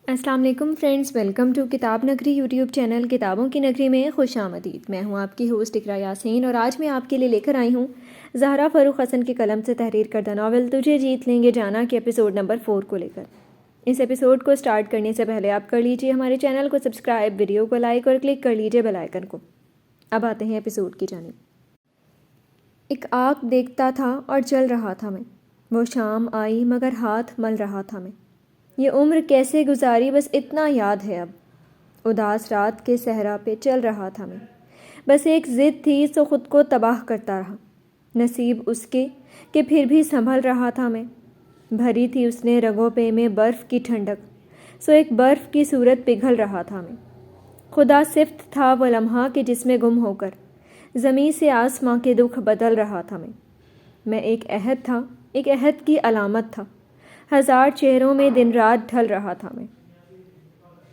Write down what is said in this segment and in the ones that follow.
السلام علیکم friends, welcome to کتاب نگری یوٹیوب چینل کتابوں کی نگری میں خوش آمدید۔ میں ہوں آپ کی ہوسٹ اقرا یاسین اور آج میں آپ کے لیے لے کر آئی ہوں زہرا فاروق حسن کے قلم سے تحریر کردہ ناول تجھے جیت لیں گے جانا کے ایپیسوڈ نمبر 4 کو لے کر۔ اس ایپیسوڈ کو سٹارٹ کرنے سے پہلے آپ کر لیجئے ہمارے چینل کو سبسکرائب، ویڈیو کو لائک اور کلک کر لیجئے بیل آئیکن کو۔ اب آتے ہیں ایپیسوڈ کی جانب۔ ایک آنکھ دیکھتا تھا اور چل رہا تھا میں، وہ شام آئی مگر ہاتھ مل رہا تھا میں، یہ عمر کیسے گزاری بس اتنا یاد ہے اب، اداس رات کے صحرا پہ چل رہا تھا میں، بس ایک ضد تھی سو خود کو تباہ کرتا رہا، نصیب اس کے کہ پھر بھی سنبھل رہا تھا میں، بھری تھی اس نے رگوں پہ میں برف کی ٹھنڈک، سو ایک برف کی صورت پگھل رہا تھا میں، خدا صفت تھا وہ لمحہ کہ جس میں گم ہو کر زمیں سے آسماں کے دکھ بدل رہا تھا میں ایک عہد تھا، ایک عہد کی علامت تھا، ہزار چہروں میں دن رات ڈھل رہا تھا میں،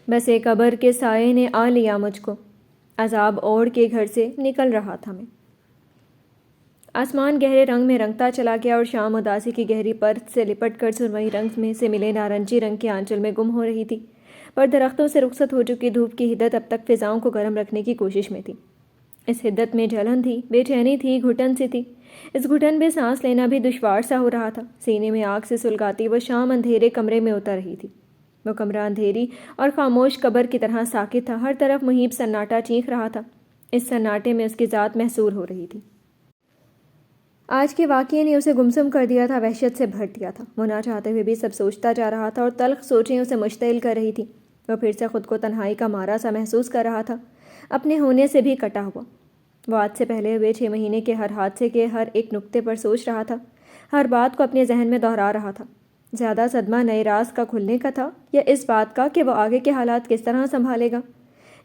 بس ایک قبر کے سائے نے آ لیا مجھ کو، عذاب اوڑھ کے گھر سے نکل رہا تھا میں۔ آسمان گہرے رنگ میں رنگتا چلا گیا اور شام اداسی کی گہری پرت سے لپٹ کر سرمئی رنگ میں سے ملے نارنجی رنگ کے آنچل میں گم ہو رہی تھی، پر درختوں سے رخصت ہو چکی دھوپ کی حدت اب تک فضاؤں کو گرم رکھنے کی کوشش میں تھی۔ اس حدت میں جلن تھی، بے چینی تھی، گھٹن سی تھی، اس گھٹن میں سانس لینا بھی دشوار سا ہو رہا تھا، سینے میں آگ سے سلگاتی وہ شام اندھیرے کمرے میں اتر رہی تھی، وہ کمرہ اندھیری اور خاموش قبر کی طرح ساکت تھا، ہر طرف محیب سناٹا چیخ رہا تھا، اس سناٹے میں اس کی ذات محصور ہو رہی تھی۔ آج کے واقعے نے اسے گمسم کر دیا تھا، وحشت سے بھر دیا تھا، وہ نہ چاہتے ہوئے بھی سب سوچتا جا رہا تھا اور تلخ سوچیں اسے مشتعل کر رہی تھی، وہ پھر سے خود کو تنہائی کا مارا سا محسوس کر رہا تھا، اپنے ہونے سے بھی کٹا ہوا۔ وہ آج سے پہلے ہوئے 6 مہینے کے ہر حادثے کے ہر ایک نقطے پر سوچ رہا تھا، ہر بات کو اپنے ذہن میں دہرا رہا تھا۔ زیادہ صدمہ نئے راز کا کھلنے کا تھا یا اس بات کا کہ وہ آگے کے حالات کس طرح سنبھالے گا،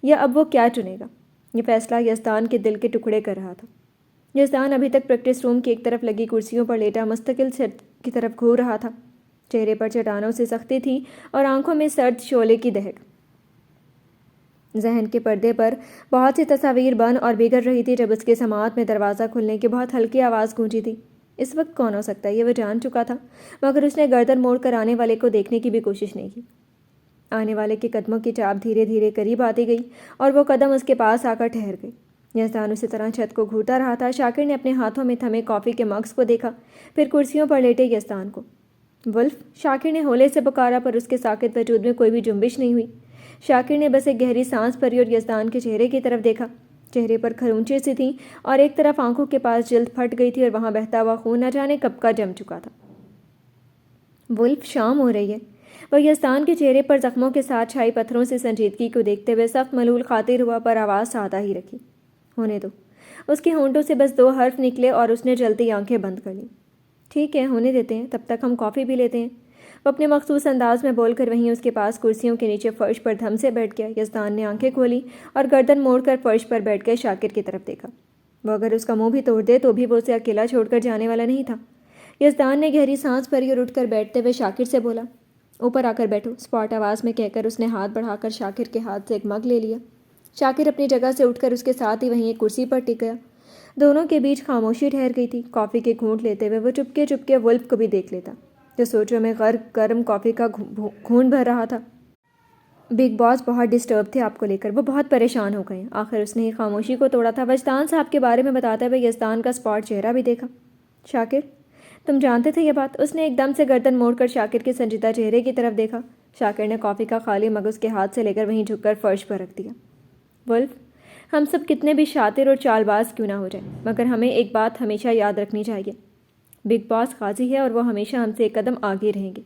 یا اب وہ کیا چنے گا؟ یہ فیصلہ یزدان کے دل کے ٹکڑے کر رہا تھا۔ یزدان ابھی تک پریکٹس روم کی ایک طرف لگی کرسیوں پر لیٹا مستقل چھت کی طرف گھور رہا تھا، چہرے پر چٹانوں سے سختی تھی اور آنکھوں میں سرد شعلے کی دہک۔ ذہن کے پردے پر بہت سی تصاویر بن اور بگڑ رہی تھی جب اس کے سماعت میں دروازہ کھلنے کی بہت ہلکی آواز گونجی تھی۔ اس وقت کون ہو سکتا ہے یہ وہ جان چکا تھا، مگر اس نے گردن موڑ کر آنے والے کو دیکھنے کی بھی کوشش نہیں کی۔ آنے والے کے قدموں کی چاپ دھیرے دھیرے قریب آتی گئی اور وہ قدم اس کے پاس آ کر ٹھہر گئی۔ یزدان اسی طرح چھت کو گھورتا رہا تھا۔ شاکر نے اپنے ہاتھوں میں تھمے کافی کے مگز کو دیکھا، پھر کرسیوں پر لیٹے یزدان کو۔ ولف، شاکر نے ہولے سے پکارا پر اس کے ساکت وجود میں کوئی بھی جنبش نہیں ہوئی۔ شاکر نے بس ایک گہری سانس بھری اور یزدان کے چہرے کی طرف دیکھا، چہرے پر کھرونچے سی تھیں اور ایک طرف آنکھوں کے پاس جلد پھٹ گئی تھی اور وہاں بہتا ہوا خون نہ جانے کب کا جم چکا تھا۔ ولف، شام ہو رہی ہے۔ وہ یزدان کے چہرے پر زخموں کے ساتھ چھائی پتھروں سے سنجیدگی کو دیکھتے ہوئے سخت ملول خاطر ہوا پر آواز سادہ ہی رکھی، ہونے دو۔ اس کے ہونٹوں سے بس 2 حرف نکلے اور اس نے جلتی آنکھیں بند کر لیں۔ ٹھیک ہے، ہونے دیتے ہیں، تب تک ہم کافی بھی لیتے ہیں، وہ اپنے مخصوص انداز میں بول کر وہیں اس کے پاس کرسیوں کے نیچے فرش پر دھم سے بیٹھ گیا۔ یزدان نے آنکھیں کھولی اور گردن موڑ کر فرش پر بیٹھ گئے شاکر کی طرف دیکھا۔ وہ اگر اس کا منہ بھی توڑ دے تو بھی وہ اسے اکیلا چھوڑ کر جانے والا نہیں تھا۔ یزدان نے گہری سانس بھری اور اٹھ کر بیٹھتے ہوئے شاکر سے بولا، اوپر آ کر بیٹھو، اسپاٹ آواز میں کہہ کر اس نے ہاتھ بڑھا کر شاکر کے ہاتھ سے ایک مگ لے لیا۔ شاکر اپنی جگہ سے اٹھ کر اس کے ساتھ ہی وہیں ایک کرسی پر ٹک گیا۔ دونوں کے بیچ خاموشی ٹھہر گئی تھی۔ کافی کے گھونٹ لیتے ہوئے وہ چپکے چپکے ولف کو بھی دیکھ لیتا جو سوچوں میں غرق گرم کافی کا گھونٹ بھر رہا تھا۔ بگ باس بہت ڈسٹرب تھے آپ کو لے کر، وہ بہت پریشان ہو گئے۔ آخر اس نے ہی خاموشی کو توڑا تھا۔ وجدان صاحب کے بارے میں بتاتے ہوئے یزدان کا اسپاٹ چہرہ بھی دیکھا۔ شاکر، تم جانتے تھے یہ بات؟ اس نے ایک دم سے گردن موڑ کر شاکر کے سنجیدہ چہرے کی طرف دیکھا۔ شاکر نے کافی کا خالی مگ اس کے ہاتھ سے لے کر وہیں جھک کر فرش پر رکھ دیا۔ ولف، ہم سب کتنے بھی شاطر اور چال باز کیوں نہ ہو جائیں، مگر ہمیں ایک بات ہمیشہ یاد رکھنی چاہیے، بگ باس قاضی ہے اور وہ ہمیشہ ہم سے ایک قدم آگے رہیں گے۔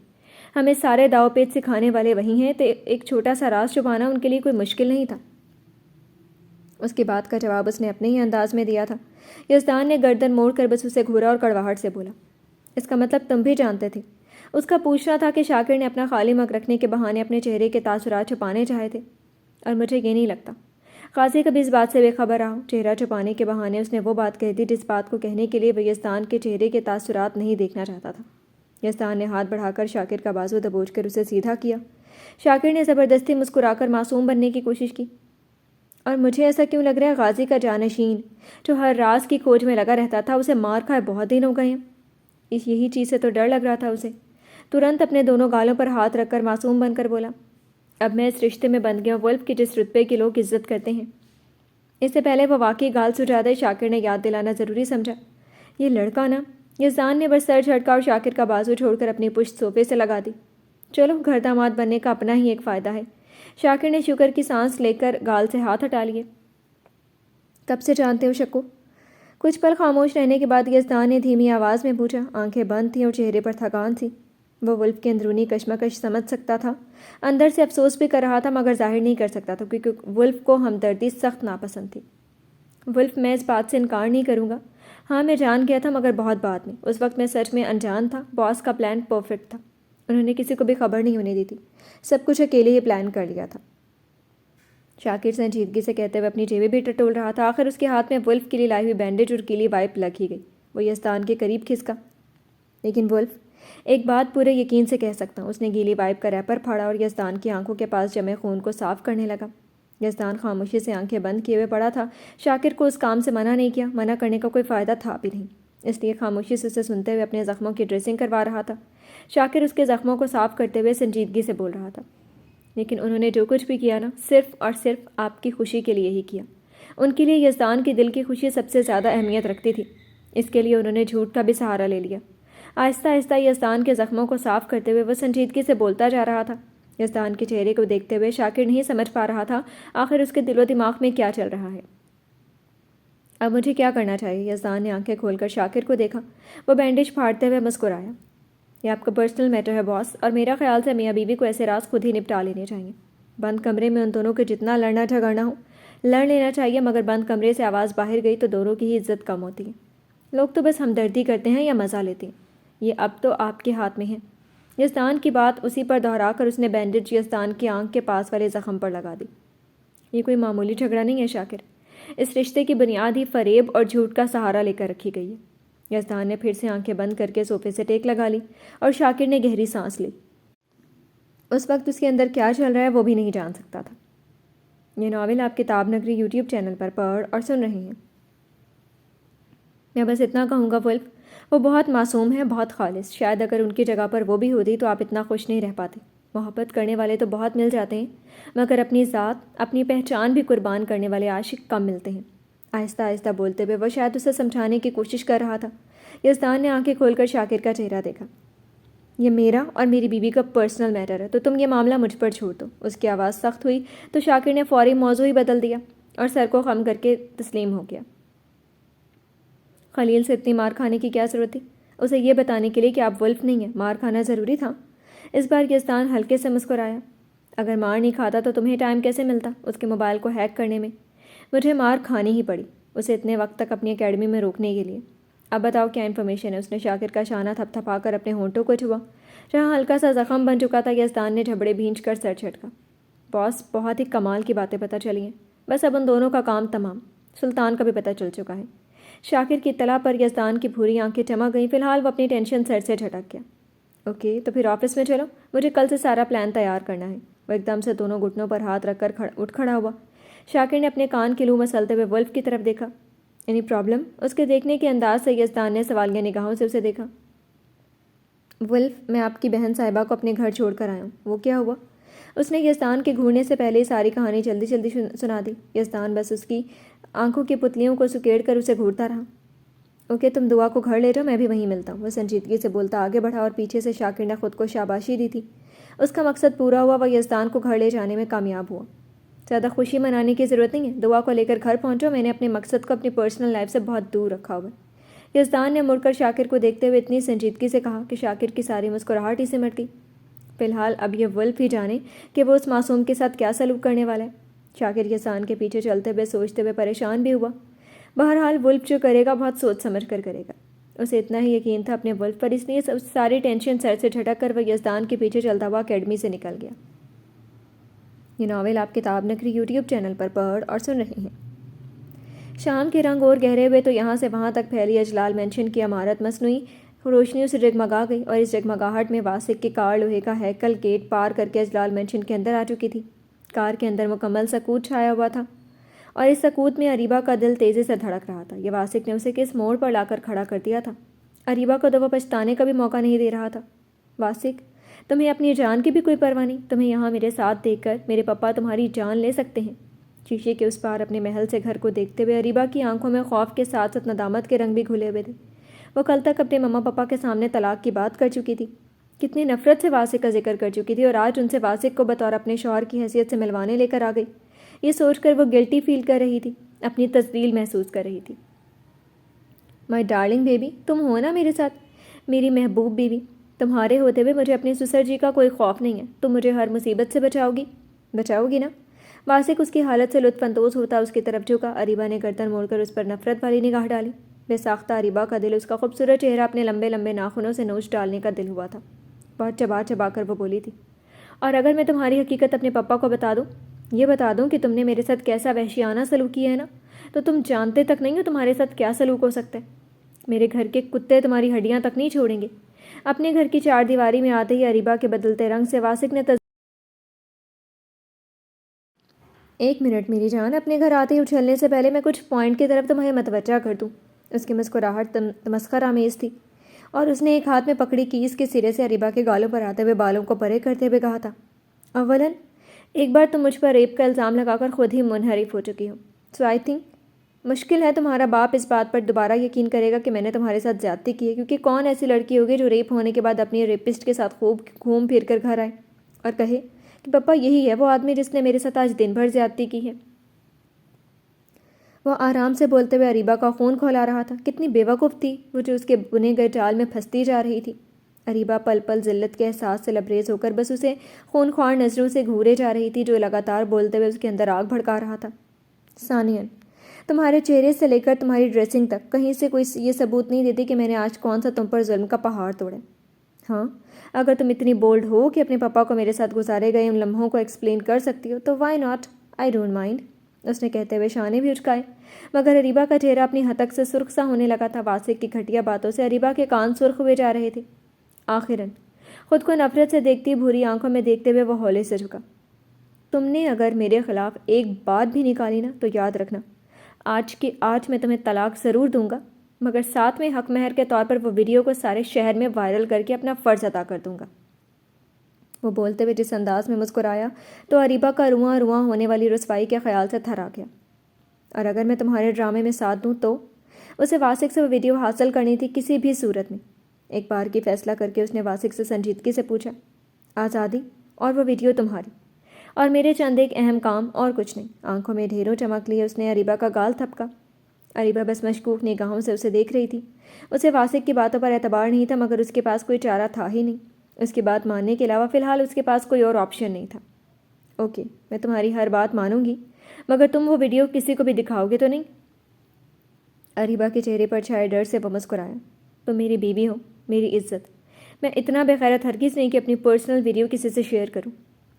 ہمیں سارے داؤ پیچ سکھانے والے وہی ہیں، تو ایک چھوٹا سا راز چھپانا ان کے لیے کوئی مشکل نہیں تھا۔ اس کی بات کا جواب اس نے اپنے ہی انداز میں دیا تھا۔ یزدان نے گردن موڑ کر بس اسے گھورا اور کڑواہٹ سے بولا، اس کا مطلب تم بھی جانتے تھے؟ اس کا پوچھنا تھا کہ شاکر نے اپنا خالی مگ رکھنے کے بہانے اپنے چہرے کے تاثرات چھپانے چاہے تھے، اور مجھے یہ نہیں لگتا قاضی کبھی اس بات سے بے خبر رہا۔ چہرہ چھپانے کے بہانے اس نے وہ بات کہہ دی جس بات کو کہنے کے لیے وہ یزدان کے چہرے کے تاثرات نہیں دیکھنا چاہتا تھا۔ یزدان نے ہاتھ بڑھا کر شاکر کا بازو دبوچ کر اسے سیدھا کیا۔ شاکر نے زبردستی مسکرا کر معصوم بننے کی کوشش کی۔ اور مجھے ایسا کیوں لگ رہا ہے غازی کا جانشین جو ہر راز کی کھوج میں لگا رہتا تھا، اسے مار کھائے بہت دن ہو گئے ہیں۔ یہی چیز سے تو ڈر لگ رہا تھا اسے۔ ترنت اپنے دونوں گالوں پر ہاتھ رکھ کر معصوم بن کر بولا، اب میں اس رشتے میں بند گیا ولف کی جس رتبے کے لوگ عزت کرتے ہیں۔ اس سے پہلے وہ واقعی گال سجا دے شاکر نے یاد دلانا ضروری سمجھا۔ یہ لڑکا نا، یزدان نے بس سر جھٹکا اور شاکر کا بازو چھوڑ کر اپنی پشت صوفے سے لگا دی۔ چلو، گھر داماد بننے کا اپنا ہی ایک فائدہ ہے۔ شاکر نے شکر کی سانس لے کر گال سے ہاتھ ہٹا لیے۔ کب سے جانتے ہو شکو؟ کچھ پل خاموش رہنے کے بعد یزدان نے دھیمی آواز میں پوچھا۔ آنکھیں بند تھیں اور چہرے پر تھکان تھی۔ وہ ولف کی اندرونی کشمکش سمجھ سکتا تھا، اندر سے افسوس بھی کر رہا تھا مگر ظاہر نہیں کر سکتا تھا کیونکہ ولف کو ہمدردی سخت ناپسند تھی۔ ولف، میں اس بات سے انکار نہیں کروں گا، ہاں میں جان گیا تھا مگر بہت بعد میں۔ اس وقت میں سچ میں انجان تھا۔ باس کا پلان پرفیکٹ تھا، انہوں نے کسی کو بھی خبر نہیں ہونے دی تھی، سب کچھ اکیلے ہی پلان کر لیا تھا۔ شاکر سنجیدگی سے کہتے ہوئے اپنی جیبیں بھی ٹٹول رہا تھا۔ آخر اس کے ہاتھ میں ولف کے لیے لائی ہوئی بینڈیج اور گیلی وائپ لگ ہی گئی۔ وہ یزدان کے قریب کھسکا۔ لیکن ولف، ایک بات پورے یقین سے کہہ سکتا ہوں۔ اس نے گیلی وائپ کا ریپر پھاڑا اور یزدان کی آنکھوں کے پاس جمے خون کو صاف کرنے لگا۔ یزدان خاموشی سے آنکھیں بند کیے ہوئے پڑا تھا۔ شاکر کو اس کام سے منع نہیں کیا، منع کرنے کا کوئی فائدہ تھا بھی نہیں، اس لیے خاموشی سے اسے سنتے ہوئے اپنے زخموں کی ڈریسنگ کروا رہا تھا۔ شاکر اس کے زخموں کو صاف کرتے ہوئے سنجیدگی سے بول رہا تھا، لیکن انہوں نے جو کچھ بھی کیا نا، صرف اور صرف آپ کی خوشی کے لیے ہی کیا۔ ان کے لیے یزدان کی دل کی خوشی سب سے زیادہ اہمیت رکھتی تھی، اس کے لیے انہوں نے جھوٹ کا بھی سہارا لے لیا۔ آہستہ آہستہ یزدان کے زخموں کو صاف کرتے ہوئے وہ سنجیدگی سے بولتا جا رہا تھا۔ یزدان کے چہرے کو دیکھتے ہوئے شاکر نہیں سمجھ پا رہا تھا آخر اس کے دل و دماغ میں کیا چل رہا ہے۔ اب مجھے کیا کرنا چاہیے؟ یزدان نے آنکھیں کھول کر شاکر کو دیکھا۔ وہ بینڈیج پھاڑتے ہوئے مسکرایا۔ یہ آپ کا پرسنل میٹر ہے باس، اور میرا خیال سے میاں بیوی کو ایسے راز خود ہی نپٹا لینے چاہیے۔ بند کمرے میں ان دونوں کو جتنا لڑنا جھگڑنا ہو لڑ لینا چاہیے، مگر بند کمرے سے آواز باہر گئی تو دونوں کی ہی عزت کم ہوتی ہے۔ لوگ تو بس ہمدردی کرتے ہیں یا مزہ لیتے ہیں، یہ اب تو آپ کے ہاتھ میں ہے۔ یزدان کی بات اسی پر دہرا کر اس نے بینڈیج یزدان کی آنکھ کے پاس والے زخم پر لگا دی۔ یہ کوئی معمولی جھگڑا نہیں ہے شاکر، اس رشتے کی بنیاد ہی فریب اور جھوٹ کا سہارا لے کر رکھی گئی ہے۔ یزدان نے پھر سے آنکھیں بند کر کے صوفے سے ٹیک لگا لی اور شاکر نے گہری سانس لی۔ اس وقت اس کے اندر کیا چل رہا ہے وہ بھی نہیں جان سکتا تھا۔ یہ ناول آپ کتاب نگری یوٹیوب چینل پر پڑھ اور سن رہے ہیں۔ میں بس اتنا کہوں گا ولف، وہ بہت معصوم ہے، بہت خالص۔ شاید اگر ان کی جگہ پر وہ بھی ہوتی تو آپ اتنا خوش نہیں رہ پاتے۔ محبت کرنے والے تو بہت مل جاتے ہیں، مگر اپنی ذات، اپنی پہچان بھی قربان کرنے والے عاشق کم ملتے ہیں۔ آہستہ آہستہ بولتے ہوئے وہ شاید اسے سمجھانے کی کوشش کر رہا تھا۔ یزدان نے آنکھیں کھول کر شاکر کا چہرہ دیکھا۔ یہ میرا اور میری بیوی کا پرسنل میٹر ہے، تو تم یہ معاملہ مجھ پر چھوڑ دو۔ اس کی آواز سخت ہوئی تو شاکر نے فوری موضوع ہی بدل دیا اور سر کو خم کر کے تسلیم ہو گیا۔ خلیل سے اتنی مار کھانے کی کیا ضرورت تھی؟ اسے یہ بتانے کے لیے کہ آپ ولف نہیں ہیں، مار کھانا ضروری تھا؟ اس بار یزدان ہلکے سے مسکرایا۔ اگر مار نہیں کھاتا تو تمہیں ٹائم کیسے ملتا اس کے موبائل کو ہیک کرنے میں؟ مجھے مار کھانی ہی پڑی اسے اتنے وقت تک اپنی اکیڈمی میں روکنے کے لیے۔ اب بتاؤ کیا انفارمیشن ہے؟ اس نے شاکر کا شانہ تھپ تھپا کر اپنے ہونٹوں کو چھوا۔ جہاں ہلکا سا زخم بن چکا تھا یزدان نے جھبڑے بھینچ کر سر جھٹکا۔ باس، بہت ہی کمال کی باتیں پتہ چلی ہیں، بس اب ان دونوں کا کام تمام۔ سلطان کا بھی پتہ چل چکا ہے۔ شاکر کی اطلاع پر یزدان کی بھوری آنکھیں چمک گئیں۔ فی الحال وہ اپنی ٹینشن سر سے جھٹک گیا۔ اوکے، تو پھر آفس میں چلو، مجھے کل سے سارا پلان تیار کرنا ہے۔ وہ ایک دم سے دونوں گھٹنوں پر ہاتھ رکھ کر اٹھ کھڑا ہوا۔ شاکر نے اپنے کان کے لو مسلتے ہوئے ولف کی طرف دیکھا۔ Any problem? اس کے دیکھنے کے انداز سے یزدان نے سوالیہ نگاہوں سے اسے دیکھا۔ ولف، میں آپ کی بہن صاحبہ کو اپنے گھر چھوڑ کر آیا ہوں۔ وہ کیا ہوا؟ اس نے یزدان کے گھورنے سے پہلے ہی ساری کہانی جلدی جلدی سنا دی۔ یزدان بس اس کی آنکھوں کی پتلیوں کو سکیڑ کر اسے گھورتا رہا۔ اوکے، تم دعا کو گھر لے جاؤ، میں بھی وہیں ملتا ہوں۔ وہ سنجیدگی سے بولتا آگے بڑھا اور پیچھے سے شاکر نے خود کو شاباشی دی تھی۔ اس کا مقصد پورا ہوا، وہ یزدان کو گھر لے جانے میں کامیاب ہوا۔ زیادہ خوشی منانے کی ضرورت نہیں ہے، دعا کو لے کر گھر پہنچو، میں نے اپنے مقصد کو اپنی پرسنل لائف سے بہت دور رکھا ہوا ہے۔ یزدان نے مڑ کر شاکر کو دیکھتے ہوئے اتنی سنجیدگی سے کہا کہ شاکر کی ساری مسکراہٹ ہی سمٹ گئی۔ فی الحال اب یہ ولف ہی جانے کہ وہ اس معصوم کے ساتھ کیا سلوک کرنے والا ہے۔ شاکر یزدان کے پیچھے چلتے ہوئے سوچتے ہوئے پریشان بھی ہوا۔ بہرحال ولف جو کرے گا بہت سوچ سمجھ کر کرے گا۔ اسے اتنا ہی یقین تھا اپنے ولف پر، اس لیے ساری ٹینشن سر سے جھٹک کر وہ یزدان کے پیچھے چلتا ہوا اکیڈمی سے نکل گیا۔ یہ ناول آپ کتاب نگری یوٹیوب چینل پر پڑھ اور سن رہے ہیں۔ شام کے رنگ اور گہرے ہوئے تو یہاں سے وہاں تک پھیلی اجلال مینشن کی عمارت مصنوعی روشنیوں سے جگمگا گئی، اور اس جگمگاہٹ میں واسق کی کار لوہے کا ہیکل گیٹ پار کر کے اجلال مینشن کے اندر آ چکی تھی۔ کار کے اندر مکمل سکوت چھایا ہوا تھا، اور اس سکوت میں اریبہ کا دل تیزی سے دھڑک رہا تھا۔ یہ واسق نے اسے کس موڑ پر لا کر کھڑا کر دیا تھا؟ اریبہ کو تو وہ پچھتانے کا بھی موقع نہیں دے رہا تھا۔ واسق، تمہیں اپنی جان کی بھی کوئی پرواہ نہیں؟ تمہیں یہاں میرے ساتھ دیکھ کر میرے پپا تمہاری جان لے سکتے ہیں۔ شیشے کے اس پار اپنے محل سے گھر کو دیکھتے ہوئے اریبہ کی آنکھوں میں خوف کے ساتھ ساتھ ندامت کے رنگ بھی گھلے ہوئے تھے۔ وہ کل تک اپنے مما پپا کے سامنے طلاق کی بات کر چکی تھی، کتنی نفرت سے واسق کا ذکر کر چکی تھی، اور آج ان سے واسق کو بطور اپنے شوہر کی حیثیت سے ملوانے لے کر آ گئی۔ یہ سوچ کر وہ گلٹی فیل کر رہی تھی، اپنی تذلیل محسوس کر رہی تھی۔ مائی ڈارلنگ بیبی، تم ہو نا میرے ساتھ، میری محبوب بیوی۔ تمہارے ہوتے ہوئے مجھے اپنے سسر جی کا کوئی خوف نہیں ہے۔ تم مجھے ہر مصیبت سے بچاؤ گی نا؟ واسق اس کی حالت سے لطف اندوز ہوتا اس کی طرف جھکا۔ اریبہ نے گردن موڑ کر اس پر نفرت والی نگاہ ڈالی۔ بے ساختہ اریبہ کا دل اس کا خوبصورت چہرہ اپنے لمبے لمبے ناخنوں سے نوچ ڈالنے کا دل ہوا تھا۔ بہت چبا چبا کر وہ بولی تھی، اور اگر میں تمہاری حقیقت اپنے پپا کو بتا دوں، یہ بتا دوں کہ تم نے میرے ساتھ کیسا وحشیانہ سلوک کیا ہے نا، تو تم جانتے تک نہیں ہو تمہارے ساتھ کیا سلوک ہو سکتا ہے۔ میرے گھر کے کتے تمہاری ہڈیاں تک نہیں چھوڑیں گے۔ اپنے گھر کی چار دیواری میں آتے ہی اریبہ کے بدلتے رنگ سے واسق نے ایک منٹ میری جان، اپنے گھر آتے ہی اچھلنے سے پہلے میں کچھ پوائنٹ کی طرف تمہیں متوجہ کر دوں۔ اس کی مسکراہٹ تمسخر آمیز تھی، اور اس نے ایک ہاتھ میں پکڑی کیس کے سرے سے اریبہ کے گالوں پر آتے ہوئے بالوں کو پرے کرتے ہوئے کہا تھا، اولاً ایک بار تم مجھ پر ریپ کا الزام لگا کر خود ہی منحرف ہو چکی ہو، سو آئی تھنک مشکل ہے تمہارا باپ اس بات پر دوبارہ یقین کرے گا کہ میں نے تمہارے ساتھ زیادتی کی ہے، کیونکہ کون ایسی لڑکی ہوگی جو ریپ ہونے کے بعد اپنی ریپسٹ کے ساتھ خوب گھوم پھر کر گھر آئے اور کہے کہ پپا یہی ہے وہ آدمی جس نے میرے ساتھ آج دن بھر زیادتی کی ہے۔ وہ آرام سے بولتے ہوئے اریبہ کا خون کھولا رہا تھا۔ کتنی بے وقوف تھی وہ جو اس کے بنے گئے جال میں پھنستی جا رہی تھی۔ اریبہ پل پل ذلت کے احساس سے لبریز ہو کر بس اسے خون خوار نظروں سے گھورے جا رہی تھی، جو لگاتار بولتے ہوئے اس کے اندر آگ بھڑکا رہا تھا۔ ثانیاً، تمہارے چہرے سے لے کر تمہاری ڈریسنگ تک کہیں سے کوئی یہ ثبوت نہیں دیتی کہ میں نے آج کون سا تم پر ظلم کا پہاڑ توڑا۔ ہاں، اگر تم اتنی بولڈ ہو کہ اپنے پپا کو میرے ساتھ گزارے گئے ان لمحوں کو ایکسپلین کر سکتی ہو تو why not, I don't mind, اس نے کہتے ہوئے شانے بھی اچکائے۔ مگر اریبہ کا چہرہ اپنی ہتک سے سرخ سا ہونے لگا تھا۔ واسق کی گھٹیا باتوں سے اریبہ کے کان سرخ ہوئے جا رہے تھے۔ آخراً خود کو نفرت سے دیکھتی بھوری آنکھوں میں دیکھتے ہوئے وہ ہولے سے جھکا۔ تم نے اگر میرے خلاف ایک بات بھی نکالی نا تو یاد رکھنا، آج میں تمہیں طلاق ضرور دوں گا، مگر ساتھ میں حق مہر کے طور پر وہ ویڈیو کو سارے شہر میں وائرل کر کے اپنا فرض ادا کر دوں گا۔ وہ بولتے ہوئے جس انداز میں مسکرایا تو اریبہ کا رواں رواں ہونے والی رسوائی کے خیال سے تھر آ گیا۔ اور اگر میں تمہارے ڈرامے میں ساتھ دوں تو اسے واسق سے وہ ویڈیو حاصل کرنی تھی کسی بھی صورت میں۔ ایک بار کی فیصلہ کر کے اس نے واسق سے سنجیدگی سے پوچھا، آزادی اور وہ ویڈیو تمہاری، اور میرے چند ایک اہم کام، اور کچھ نہیں۔ آنکھوں میں ڈھیروں چمک لیے اس نے اریبہ کا گال تھپکا۔ اریبہ بس مشکوک نگاہوں سے اسے دیکھ رہی تھی۔ اسے واسق کی باتوں پر اعتبار نہیں تھا، مگر اس کے پاس کوئی چارہ تھا ہی نہیں۔ اس کی بات ماننے کے علاوہ فی الحال اس کے پاس کوئی اور آپشن نہیں تھا۔ اوکے، میں تمہاری ہر بات مانوں گی، مگر تم وہ ویڈیو کسی کو بھی دکھاؤ گے تو نہیں؟ اریبہ کے چہرے پر چھائے ڈر سے وہ مسکرایا، تم میری بیوی ہو، میری عزت، میں اتنا بے غیرت ہرگز نہیں کہ اپنی پرسنل ویڈیو کسی سے شیئر کروں۔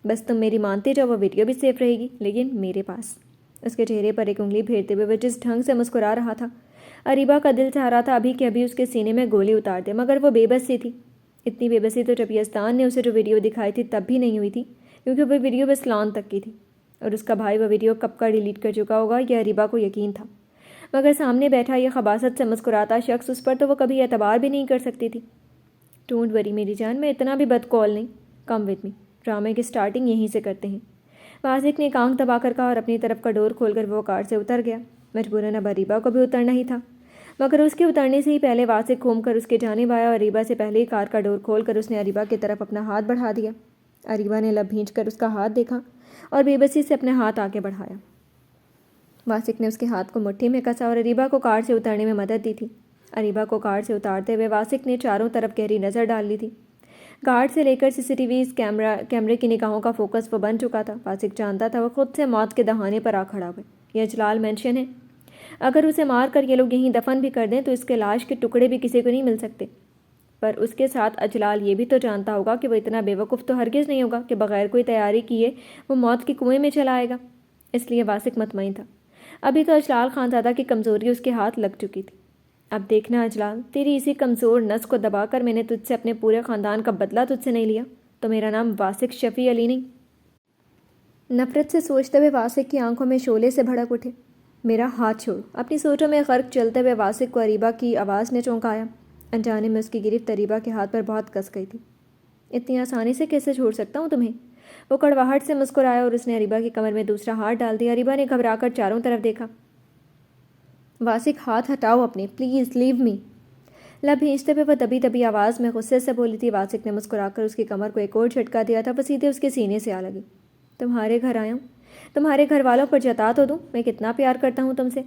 بس تم میری مانتے جاؤ، وہ ویڈیو بھی سیف رہے گی، لیکن میرے پاس۔ اس کے چہرے پر ایک انگلی پھیرتے ہوئے وہ جس ڈھنگ سے مسکرا رہا تھا، اریبہ کا دل چاہ رہا تھا ابھی کہ ابھی اس کے سینے میں گولی اتار دے، مگر وہ بے بس سی تھی۔ اتنی بے بسی تو جب یزدان نے اسے جو ویڈیو دکھائی تھی تب بھی نہیں ہوئی تھی، کیونکہ وہ ویڈیو بس لان تک کی تھی، اور اس کا بھائی وہ ویڈیو کب کا ڈیلیٹ کر چکا ہوگا یہ اریبہ کو یقین تھا۔ مگر سامنے بیٹھا یہ خباثت سے مسکراتا شخص اس پر تو وہ کبھی اعتبار بھی نہیں کر سکتی تھی۔ ڈونٹ وری میری جان، میں اتنا بھی بد کال نہیں، کم وتھ می، ڈرامے کی سٹارٹنگ یہیں سے کرتے ہیں۔ واسق نے کانک دبا کر کہا اور اپنی طرف کا ڈور کھول کر وہ کار سے اتر گیا۔ مجبوراً اب اریبہ کو بھی اترنا ہی تھا، مگر اس کے اترنے سے ہی پہلے واسق گھوم کر اس کی جانب آیا اور اریبہ سے پہلے ہی کار کا ڈور کھول کر اس نے اریبہ کی طرف اپنا ہاتھ بڑھا دیا۔ اریبہ نے لب بھینچ کر اس کا ہاتھ دیکھا اور بے بسی سے اپنا ہاتھ آگے بڑھایا۔ واسق نے اس کے ہاتھ کو مٹھی میں کسا اور اریبہ کو کار سے اترنے میں مدد دی تھی۔ اریبہ کو کار سے اتارتے ہوئے واسق نے چاروں طرف گہری نظر ڈال لی تھی۔ گارڈ سے لے کر CCTV کیمرے کی نگاہوں کا فوکس وہ بن چکا تھا۔ واسق جانتا تھا وہ خود سے موت کے دہانے پر آ کھڑا ہوئے۔ یہ اجلال مینشن ہے، اگر اسے مار کر یہ لوگ یہیں دفن بھی کر دیں تو اس کے لاش کے ٹکڑے بھی کسی کو نہیں مل سکتے۔ پر اس کے ساتھ اجلال یہ بھی تو جانتا ہوگا کہ وہ اتنا بے وقوف تو ہرگز نہیں ہوگا کہ بغیر کوئی تیاری کیے وہ موت کے کنویں میں چلا آئے گا۔ اس لیے واسق مطمئن تھا۔ ابھی تو اجلال خانزادہ کی کمزوری اس کے ہاتھ لگ چکی تھی۔ اب دیکھنا اجلال، تیری اسی کمزور نس کو دبا کر میں نے تجھ سے اپنے پورے خاندان کا بدلہ تجھ سے نہیں لیا تو میرا نام واسق شفیع علی نہیں۔ نفرت سے سوچتے ہوئے واسق کی آنکھوں میں شعلے سے بھڑک اٹھے۔ میرا ہاتھ چھوڑ۔ اپنی سوچوں میں غرق چلتے ہوئے واسق کو اریبہ کی آواز نے چونکایا۔ انجانے میں اس کی گرفت اریبہ کے ہاتھ پر بہت کس گئی تھی۔ اتنی آسانی سے کیسے چھوڑ سکتا ہوں تمہیں؟ وہ کڑواہٹ سے مسکرایا اور اس نے اریبا کی کمر میں دوسرا ہاتھ ڈال دیا۔ اریبا نے گھبرا کر چاروں طرف دیکھا۔ واسق ہاتھ ہٹاؤ اپنے، پلیز لیو می۔ لب بھینچتے ہوئے وہ دبی دبی آواز میں غصے سے بولی تھی۔ واسق نے مسکرا کر اس کی کمر کو ایک اور جھٹکا دیا تھا۔ وہ سیدھے اس کے سینے سے آ لگی۔ تمہارے گھر آیا ہوں، تمہارے گھر والوں پر جتا تو دوں میں کتنا پیار کرتا ہوں تم سے۔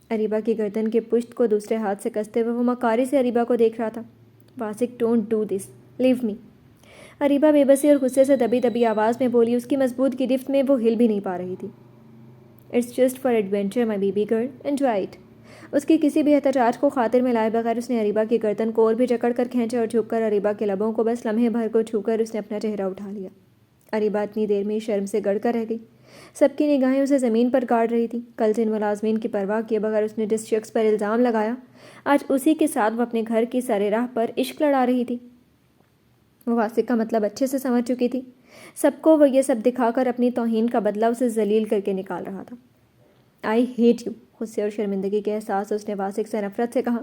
اریبا کی گردن کی پشت کو دوسرے ہاتھ سے کستے ہوئے وہ مکاری سے اریبا کو دیکھ رہا تھا۔ واسق ڈونٹ ڈو دس، لیو می۔ اریبا بے بسی اور غصے سے دبی دبی آواز میں بولی۔ اس کی مضبوط گرفت میں وہ ہل بھی نہیں پا رہی تھی۔ It's just for adventure my baby girl, enjoy it. اس کی کسی بھی احتجاج کو خاطر میں لائے بغیر اس نے اریبا کی گردن کو اور بھی جکڑ کر کھینچا اور جھک کر اریبا کے لبوں کو بس لمحے بھر کو چھو کر اس نے اپنا چہرہ اٹھا لیا۔ اریبا اتنی دیر میں شرم سے گڑ کر رہ گئی۔ سب کی نگاہیں اسے زمین پر گاڑ رہی تھی۔ کل جن ملازمین کی پرواہ کیے بغیر اس نے جس شخص پر الزام لگایا، آج اسی کے ساتھ وہ اپنے گھر کی سر راہ پر عشق لڑا رہی تھی۔ وہ واسق کا مطلب اچھے سے سمجھ چکی تھی۔ سب کو وہ یہ سب دکھا کر اپنی توہین کا بدلہ اسے ذلیل کر کے نکال رہا تھا۔ آئی ہیٹ یو، غصے اور شرمندگی کے احساس اس نے واسق سے نفرت سے کہا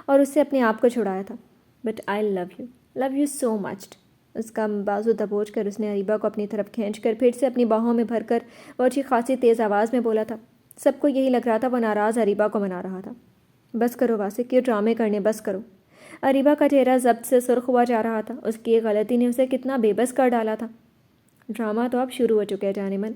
اور اس سے اپنے آپ کو چھڑایا تھا۔ But I love you so مچ۔ اس کا بازو دبوچ کر اس نے اریبا کو اپنی طرف کھینچ کر پھر سے اپنی باہوں میں بھر کر وہ اچھی خاصی تیز آواز میں بولا تھا۔ سب کو یہی لگ رہا تھا وہ ناراض اریبا کو منا رہا تھا۔ بس کرو واسق، یہ ڈرامے کرنے بس کرو۔ اریبا کا چہرہ ضبط سے سرخ ہوا جا رہا تھا۔ اس کی ایک غلطی نے اسے کتنا بے بس کر ڈالا تھا۔ ڈرامہ تو اب شروع ہو چکا ہے جانے من،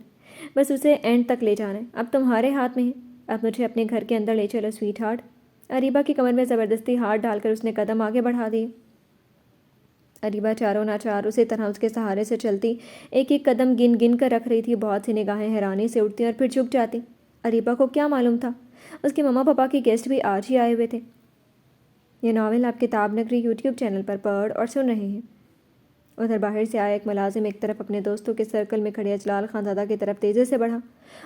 بس اسے اینڈ تک لے جانا ہے۔ اب تمہارے ہاتھ میں ہے، اب مجھے اپنے گھر کے اندر لے چلو سویٹ ہارٹ۔ اریبا کی کمر میں زبردستی ہاتھ ڈال کر اس نے قدم آگے بڑھا دیے۔ اریبا چاروں ناچار اسی طرح اس کے سہارے سے چلتی، ایک ایک قدم گن گن کر رکھ رہی تھی۔ بہت سی نگاہیں حیرانی سے اٹھتی اور پھر جھک جاتی۔ اریبا کو کیا معلوم تھا اس کے ماما پاپا کے گیسٹ بھی آج ہی آئے ہوئے تھے۔ یہ ناول آپ کتاب نگری یوٹیوب چینل پر پڑھ اور سن رہے ہیں۔ ادھر باہر سے آیا ایک ملازم ایک طرف اپنے دوستوں کے سرکل میں کھڑے اجلال خانزادہ کی طرف تیزی سے بڑھا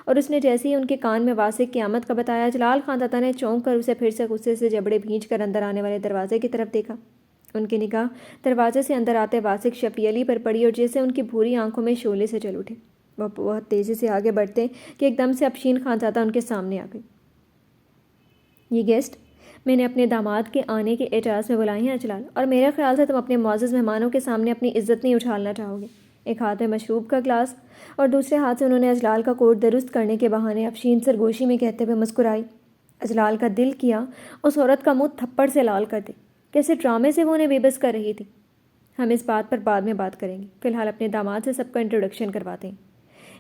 اور اس نے جیسے ہی ان کے کان میں واسق کی آمد کا بتایا، اجلال خانزادہ نے چونک کر اسے پھر سے غصے سے جبڑے بھینچ کر اندر آنے والے دروازے کی طرف دیکھا۔ ان کی نگاہ دروازے سے اندر آتے واسق شفیع علی پر پڑی اور جیسے ان کی بھوری آنکھوں میں شعلے سے چل اٹھے۔ وہ بہت تیزی سے آگے بڑھتے کہ ایک دم سے افشین خانزادہ ان کے سامنے آ گئی۔ یہ گیسٹ میں نے اپنے داماد کے آنے کے اعزاز میں بلائی ہیں اجلال، اور میرے خیال سے تم اپنے معزز مہمانوں کے سامنے اپنی عزت نہیں اچھالنا چاہو گے۔ ایک ہاتھ میں مشروب کا گلاس اور دوسرے ہاتھ سے انہوں نے اجلال کا کوٹ درست کرنے کے بہانے افشین سرگوشی میں کہتے ہوئے مسکرائی۔ اجلال کا دل کیا اس عورت کا منہ تھپڑ سے لال کر دے۔ کیسے ڈرامے سے وہ انہیں بے بس کر رہی تھی۔ ہم اس بات پر بعد میں بات کریں گے، فی الحال اپنے داماد سے سب کا انٹروڈکشن کرواتے ہیں۔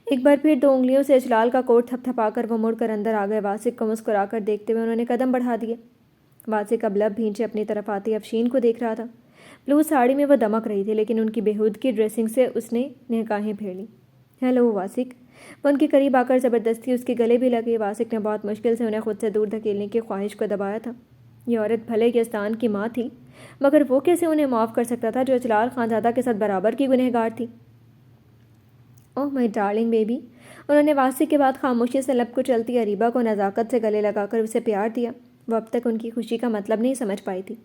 ایک بار پھر 2 انگلیوں سے اجلال کا کوٹ تھپ تھپا کر وہ مڑ کر اندر آ گئے۔ واسق کو مسکرا کر دیکھتے ہوئے انہوں نے قدم بڑھا دیے۔ واسق اب لب بھینچے اپنی طرف آتی افشین کو دیکھ رہا تھا۔ بلو ساڑی میں وہ دمک رہی تھی، لیکن ان کی بےہودگی ڈریسنگ سے اس نے نگاہیں پھیر لیں۔ ہیلو واسق۔ وہ ان کے قریب آ کر زبردستی اس کے گلے بھی لگی۔ واسق نے بہت مشکل سے انہیں خود سے دور دھکیلنے کی خواہش کو دبایا تھا۔ یہ عورت بھلے یزدان کی ماں تھی، مگر وہ کیسے انہیں معاف کر سکتا تھا جو اجلال خانزادہ کے ساتھ برابر کی گنہگار تھی۔ اوہ مائی ڈارلنگ بیبی۔ انہوں نے واسق کے بعد خاموشی سے لب کو چلتی اریبا کو نزاکت سے گلے لگا کر اسے پیار دیا۔ وہ اب تک ان کی خوشی کا مطلب نہیں سمجھ پائی تھی۔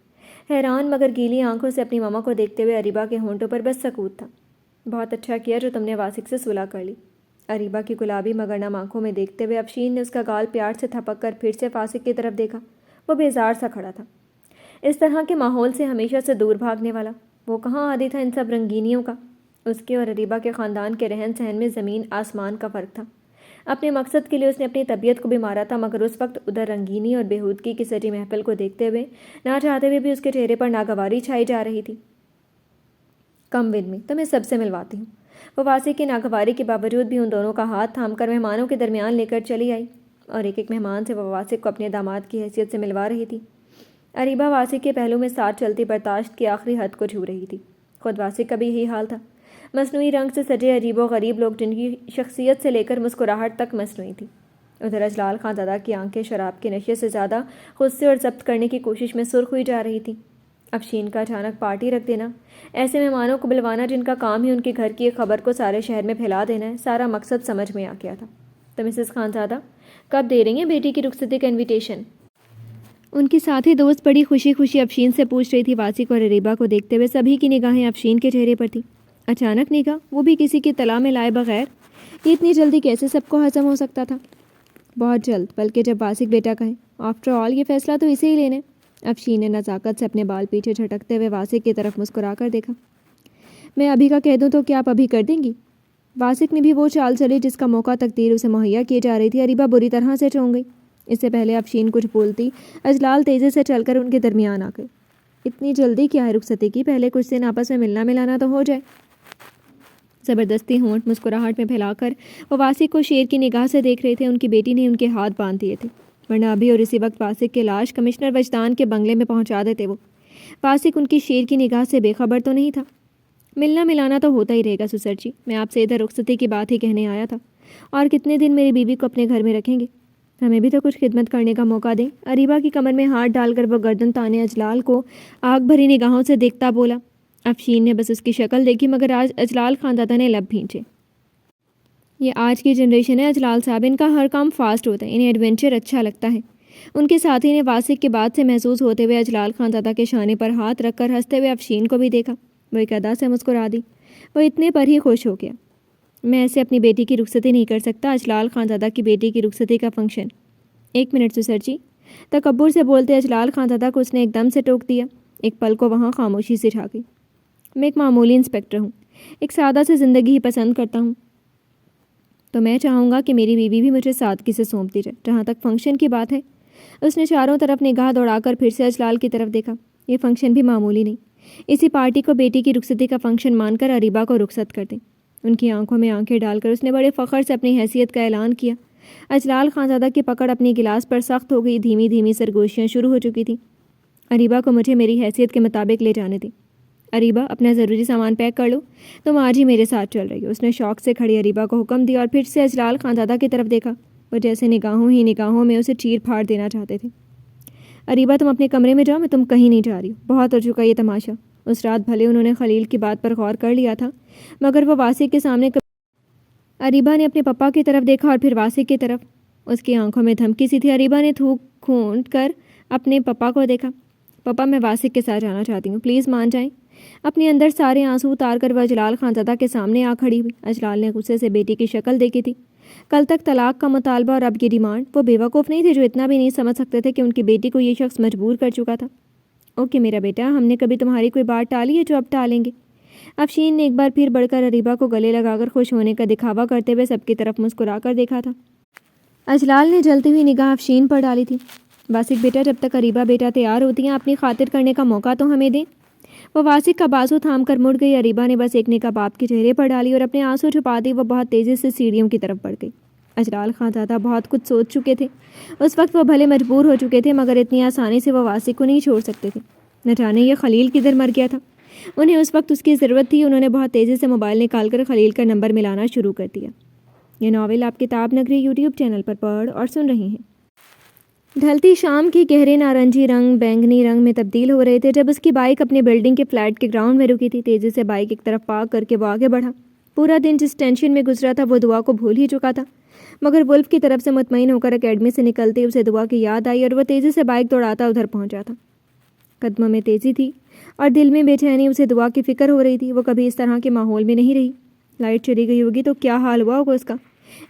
حیران مگر گیلی آنکھوں سے اپنی ماما کو دیکھتے ہوئے اریبا کے ہونٹوں پر بس سکوت تھا۔ بہت اچھا کیا جو تم نے واسق سے صلح کر لی۔ اریبا کی گلابی مگر نم آنکھوں میں دیکھتے ہوئے افشین نے اس کا گال پیار سے تھپک کر پھر سے واسق کی طرف دیکھا۔ وہ بیزار سا کھڑا تھا، اس طرح کے ماحول سے ہمیشہ سے دور بھاگنے والا۔ وہ کہاں عادی تھا ان سب رنگینیوں کا۔ اس کے اور اریبا کے خاندان کے رہن سہن میں زمین آسمان کا فرق تھا۔ اپنے مقصد کے لیے اس نے اپنی طبیعت کو بھی مارا تھا، مگر اس وقت ادھر رنگینی اور بےہودگی کی سجی محفل کو دیکھتے ہوئے نہ چاہتے ہوئے بھی اس کے چہرے پر ناگواری چھائی جا رہی تھی۔ کم ود می، تمہیں سب سے ملواتی ہوں۔ وہ واسق کی ناگواری کے باوجود بھی ان دونوں کا ہاتھ تھام کر مہمانوں کے درمیان لے کر چلی آئی اور ایک ایک مہمان سے وہ واسق کو اپنے داماد کی حیثیت سے ملوا رہی تھی۔ اریبا واسق کے پہلو میں ساتھ چلتی برداشت کی آخری حد کو چھو رہی تھی۔ خود واسق کا بھی یہی حال تھا۔ مصنوعی رنگ سے سجے عجیب و غریب لوگ جن کی شخصیت سے لے کر مسکراہٹ تک مصنوعی تھی۔ ادھر اجلال خانزادہ کی آنکھیں شراب کے نشے سے زیادہ غصے اور ضبط کرنے کی کوشش میں سرخ ہوئی جا رہی تھی۔ افشین کا اچانک پارٹی رکھ دینا، ایسے مہمانوں کو بلوانا جن کا کام ہی ان کے گھر کی ایک خبر کو سارے شہر میں پھیلا دینا ہے، سارا مقصد سمجھ میں آ گیا تھا۔ تو مسز خانزادہ کب دے رہی ہیں بیٹی کی رخصتی کا انویٹیشن؟ ان کی ساتھی دوست بڑی خوشی خوشی افشین سے پوچھ رہی تھی۔ واسق اور اریبا کو دیکھتے ہوئے سبھی کی نگاہیں افشین کے چہرے پر تھی۔ اچانک نگاہ، وہ بھی کسی کی اطلاع میں لائے بغیر؟ یہ اتنی جلدی کیسے سب کو ہضم ہو سکتا تھا؟ بہت جلد، بلکہ جب واسق بیٹا کہیں۔ آفٹر آل یہ فیصلہ تو اسے ہی لینے۔ افشین نے نزاکت سے اپنے بال پیچھے جھٹکتے ہوئے واسق کی طرف مسکرا کر دیکھا۔ میں ابھی کا کہہ دوں تو کیا آپ ابھی کر دیں گی؟ واسق نے بھی وہ چال چلی جس کا موقع تقدیر اسے مہیا کیے جا رہی تھی۔ اریبہ بری طرح سے چونک گئی۔ اس سے پہلے افشین کچھ بولتی، اجلال تیزی سے چل کر ان کے درمیان آ گئے۔ اتنی جلدی کیا ہے رخصتی کی؟ پہلے کچھ دن آپس میں ملنا ملانا تو ہو جائے۔ زبردستی ہونٹ مسکراہٹ میں پھیلا کر وہ واسق کو شیر کی نگاہ سے دیکھ رہے تھے۔ ان کی بیٹی نے ان کے ہاتھ باندھ دیے تھے، ورنہ ابھی اور اسی وقت واسق کی لاش کمشنر وجدان کے بنگلے میں پہنچا دیتے وہ۔ واسق ان کی شیر کی نگاہ سے بے خبر تو نہیں تھا۔ ملنا ملانا تو ہوتا ہی رہے گا سسر جی، میں آپ سے ادھر رخصتی کی بات ہی کہنے آیا تھا۔ اور کتنے دن میری بیوی کو اپنے گھر میں رکھیں گے؟ ہمیں بھی تو کچھ خدمت کرنے کا موقع دیں۔ اریبہ کی کمر میں ہاتھ ڈال کر وہ گردن تانے اجلال کو آگ بھری نگاہوں سے دیکھتا بولا۔ افشین نے بس اس کی شکل دیکھی، مگر آج اجلال خاندادہ نے لب بھینچے۔ یہ آج کی جنریشن ہے اجلال صاحب، ان کا ہر کام فاسٹ ہوتا ہے، انہیں ایڈونچر اچھا لگتا ہے۔ ان کے ساتھی نے واسق کی بات سے محسوس ہوتے ہوئے اجلال خاندادہ کے شانے پر ہاتھ رکھ کر ہنستے ہوئے افشین کو بھی دیکھا۔ وہ ایک ادا سے مسکرا دی۔ وہ اتنے پر ہی خوش ہو گیا۔ میں ایسے اپنی بیٹی کی رخصتی نہیں کر سکتا، اجلال خاندادہ کی بیٹی کی رخصتی کا فنکشن۔ ایک منٹ سسر جی، تکبر سے بولتے اجلال خاندادہ کو اس نے ایک دم سے ٹوک دیا۔ ایک پل کو وہاں خاموشی سے چھا گئی۔ میں ایک معمولی انسپیکٹر ہوں، ایک سادہ سے زندگی ہی پسند کرتا ہوں، تو میں چاہوں گا کہ میری بیوی بھی مجھے سادگی سے سونپ دی جائے۔ جہاں تک فنکشن کی بات ہے، اس نے چاروں طرف نگاہ دوڑا کر پھر سے اجلال کی طرف دیکھا۔ یہ فنکشن بھی معمولی نہیں، اسی پارٹی کو بیٹی کی رخصتی کا فنکشن مان کر اریبہ کو رخصت کر دیں۔ ان کی آنکھوں میں آنکھیں ڈال کر اس نے بڑے فخر سے اپنی حیثیت کا اعلان کیا۔ اجلال خاندادہ کی پکڑ اپنی گلاس پر سخت ہو گئی، دھیمی دھیمی سرگوشیاں شروع ہو چکی تھیں۔ اریبہ کو مجھے میری حیثیت کے مطابق لے جانے دیں۔ اریبہ اپنا ضروری سامان پیک کر لو، تم آج ہی میرے ساتھ چل رہی ہو۔ اس نے شوق سے کھڑی اریبہ کو حکم دیا اور پھر سے اجلال خاندادہ کی طرف دیکھا۔ وہ جیسے نگاہوں ہی نگاہوں میں اسے چیر پھاڑ دینا چاہتے تھے۔ اریبہ تم اپنے کمرے میں جاؤ، میں تم کہیں نہیں جا رہی ہوں، بہت ہو چکا یہ تماشا۔ اس رات بھلے انہوں نے خلیل کی بات پر غور کر لیا تھا، مگر وہ واسق کے سامنے اریبہ نے اپنے پپا کی طرف دیکھا اور پھر واسق کی طرف۔ اس کی آنکھوں میں دھمکی سی تھی۔ اریبہ نے تھوک کھونٹ کر اپنے پپا کو دیکھا۔ پپا میں واسق کے ساتھ جانا چاہتی ہوں، پلیز مان جائیں۔ اپنے اندر سارے آنسو اتار کر وہ اجلال خاندادہ کے سامنے آ کھڑی ہوئی۔ اجلال نے غصے سے بیٹی کی شکل دیکھی تھی۔ کل تک طلاق کا مطالبہ اور اب یہ ڈیمانڈ۔ وہ بیوقوف نہیں تھے جو اتنا بھی نہیں سمجھ سکتے تھے کہ ان کی بیٹی کو یہ شخص مجبور کر چکا تھا۔ اوکے میرا بیٹا، ہم نے کبھی تمہاری کوئی بات ٹالی ہے جو اب ٹالیں گے؟ افشین نے ایک بار پھر بڑھ کر اریبہ کو گلے لگا کر خوش ہونے کا دکھاوا کرتے ہوئے سب کی طرف مسکرا کر دیکھا تھا۔ اجلال نے جلتی ہوئی نگاہ افشین پر ڈالی تھی۔ واسق بیٹا، جب تک اریبہ بیٹا تیار ہوتی ہیں اپنی خاطر کرنے کا موقع تو ہمیں دیں۔ وہ واسق کا بازو تھام کر مڑ گئی۔ اریبہ نے بس ایک نگاہ باپ کے چہرے پر ڈالی اور اپنے آنسو چھپاتے وہ بہت تیزی سے سیڑھیوں کی طرف بڑھ گئی۔ اجلال خاندادہ بہت کچھ سوچ چکے تھے۔ اس وقت وہ بھلے مجبور ہو چکے تھے، مگر اتنی آسانی سے وہ واسق کو نہیں چھوڑ سکتے تھے۔ نہ جانے یہ خلیل کدھر مر گیا تھا۔ انہیں اس وقت اس کی ضرورت تھی۔ انہوں نے بہت تیزی سے موبائل نکال کر خلیل کا نمبر ملانا شروع کر دیا۔ یہ ناول آپ کتاب نگری یوٹیوب چینل پر پڑھ اور سن رہے ہیں۔ ڈھلتی شام کی گہرے نارنجی رنگ بینگنی رنگ میں تبدیل ہو رہے تھے جب اس کی بائک اپنی بلڈنگ کے فلیٹ کے گراؤنڈ میں رکی تھی۔ تیزی سے بائک ایک طرف پارک کر کے وہ آگے بڑھا۔ پورا دن جس ٹینشن میں گزرا تھا وہ دعا کو بھول ہی چکا تھا، مگر ولف کی طرف سے مطمئن ہو کر اکیڈمی سے نکلتے اسے دعا کی یاد آئی اور وہ تیزی سے بائک دوڑاتا ادھر پہنچا تھا۔ قدموں میں تیزی تھی اور دل میں بے چینی۔ اسے دعا کی فکر ہو رہی تھی۔ وہ کبھی اس طرح کے ماحول میں نہیں رہی۔ لائٹ چلی گئی ہوگی تو کیا حال ہوا ہوگا اس کا؟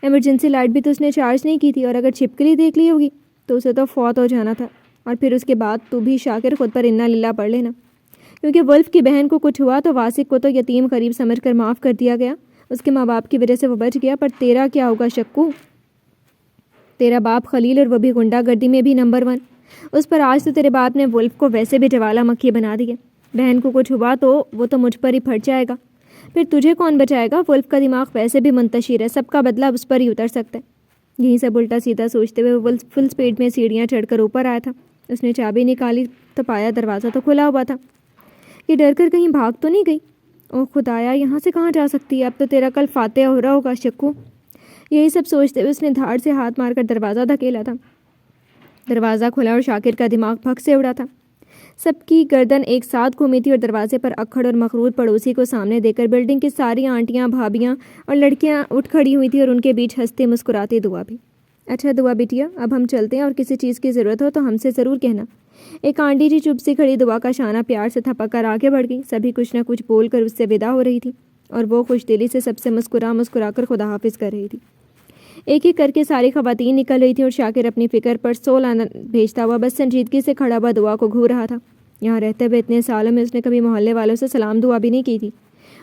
ایمرجنسی لائٹ بھی تو اس نے چارج نہیں کی تھی، اور اگر چھپکلی دیکھ لی ہوگی تو اسے تو فوت ہو جانا تھا۔ اور پھر اس کے بعد تو بھی شاکر خود پر انا للہ پڑھ لینا، کیونکہ ولف کی بہن کو کچھ ہوا تو واسق کو تو یتیم قریب سمجھ کر معاف کر دیا گیا۔ اس کے ماں باپ کی وجہ سے وہ بچ گیا، پر تیرا کیا ہوگا شکو؟ تیرا باپ خلیل، اور وہ بھی غنڈہ گردی میں بھی نمبر 1۔ اس پر آج تو تیرے باپ نے ولف کو ویسے بھی جوالا مکھی بنا دیا۔ بہن کو کچھ ہوا تو وہ تو مجھ پر ہی پھٹ جائے گا، پھر تجھے کون بچائے گا؟ ولف کا دماغ ویسے بھی منتشر ہے، سب کا بدلہ اس پر ہی اتر سکتا ہے۔ یہیں سے الٹا سیدھا سوچتے ہوئے ولف فل سپیڈ میں سیڑھیاں چڑھ کر اوپر آیا تھا۔ اس نے چابی نکالی تو پایا دروازہ تو کھلا ہوا تھا۔ یہ ڈر کر کہیں بھاگ تو نہیں گئی؟ او خدایا، یہاں سے کہاں جا سکتی ہے؟ اب تو تیرا کل فاتح ہو رہا ہوگا شکو۔ یہی سب سوچتے ہوئے اس نے دھاڑ سے ہاتھ مار کر دروازہ دھکیلا تھا۔ دروازہ کھلا اور شاکر کا دماغ پھک سے اڑا تھا۔ سب کی گردن ایک ساتھ گھومی تھی اور دروازے پر اکھڑ اور مغرور پڑوسی کو سامنے دے کر بلڈنگ کی ساری آنٹیاں، بھابیاں اور لڑکیاں اٹھ کھڑی ہوئی تھیں، اور ان کے بیچ ہنستے مسکراتی دعا بھی۔ اچھا دعا بیٹیا، اب ہم چلتے ہیں، اور کسی چیز کی ضرورت ہو تو ہم سے ضرور کہنا۔ ایک آنٹی جی چپ سی کھڑی دعا کا شانہ پیار سے تھپک کر آگے بڑھ گئی۔ سبھی کچھ نہ کچھ بول کر اس سے ودا ہو رہی تھی، اور وہ خوش دلی سے سب سے مسکرا کر خدا حافظ کر رہی تھی۔ ایک ایک کر کے ساری خواتین نکل رہی تھیں، اور شاکر اپنی فکر پر سولانا بھیجتا ہوا بس سنجیدگی سے کھڑا ہوا دعا کو گھور رہا تھا۔ یہاں رہتے ہوئے اتنے سالوں میں اس نے کبھی محلے والوں سے سلام دعا بھی نہیں کی تھی،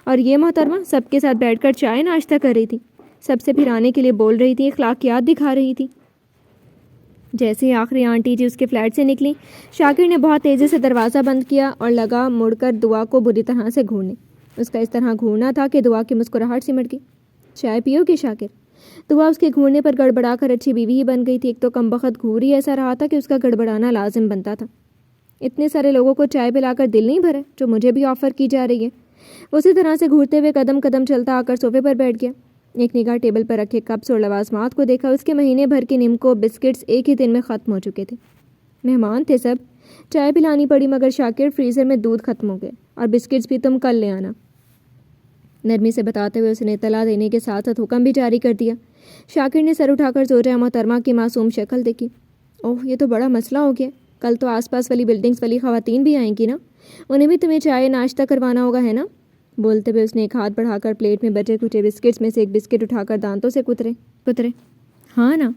اور یہ محترمہ سب کے ساتھ بیٹھ کر چائے ناشتہ کر رہی تھی، سب سے پھر آنے کے لیے بول رہی تھی، اخلاقیات دکھا رہی تھی۔ جیسے ہی آخری آنٹی جی اس کے فلیٹ سے نکلی، شاکر نے بہت تیزی سے دروازہ بند کیا اور لگا مڑ کر دعا کو بری طرح سے گھورنے۔ اس کا اس طرح گھورنا تھا کہ دعا کی مسکراہٹ سمٹ گئی۔ چائے پیو گے شاکر؟ دعا اس کے گھورنے پر گڑبڑا کر اچھی بیوی ہی بن گئی تھی۔ ایک تو کم بخت گھور ہی ایسا رہا تھا کہ اس کا گڑبڑانا لازم بنتا تھا۔ اتنے سارے لوگوں کو چائے پلا کر دل نہیں بھرا جو مجھے بھی آفر کی جا رہی ہے۔ وہ اسی طرح سے گھورتے ہوئے قدم قدم چلتا آ کر صوفے پر بیٹھ گیا۔ ایک نگاہ ٹیبل پر رکھے کپس اور لوازمات کو دیکھا۔ اس کے مہینے بھر کے نمکو بسکٹس ایک ہی دن میں ختم ہو چکے تھے۔ مہمان تھے سب، چائے پلانی پڑی، مگر شاکر فریزر میں دودھ ختم ہو گئے اور بسکٹس بھی تم کل لے آنا، نرمی سے بتاتے ہوئے اس نے اطلاع دینے کے ساتھ ساتھ حکم بھی جاری کر دیا۔ شاکر نے سر اٹھا کر زوجہ محترمہ کی معصوم شکل دیکھی۔ اوہ، یہ تو بڑا مسئلہ ہو گیا۔ کل تو آس پاس والی بلڈنگز والی خواتین بھی آئیں گی نا، انہیں بھی تمہیں چائے ناشتہ کروانا ہوگا، ہے نا؟ بولتے ہوئے اس نے ایک ہاتھ بڑھا کر پلیٹ میں بچے کچے بسکٹس میں سے ایک بسکٹ اٹھا کر دانتوں سے کترے۔ ہاں نا؟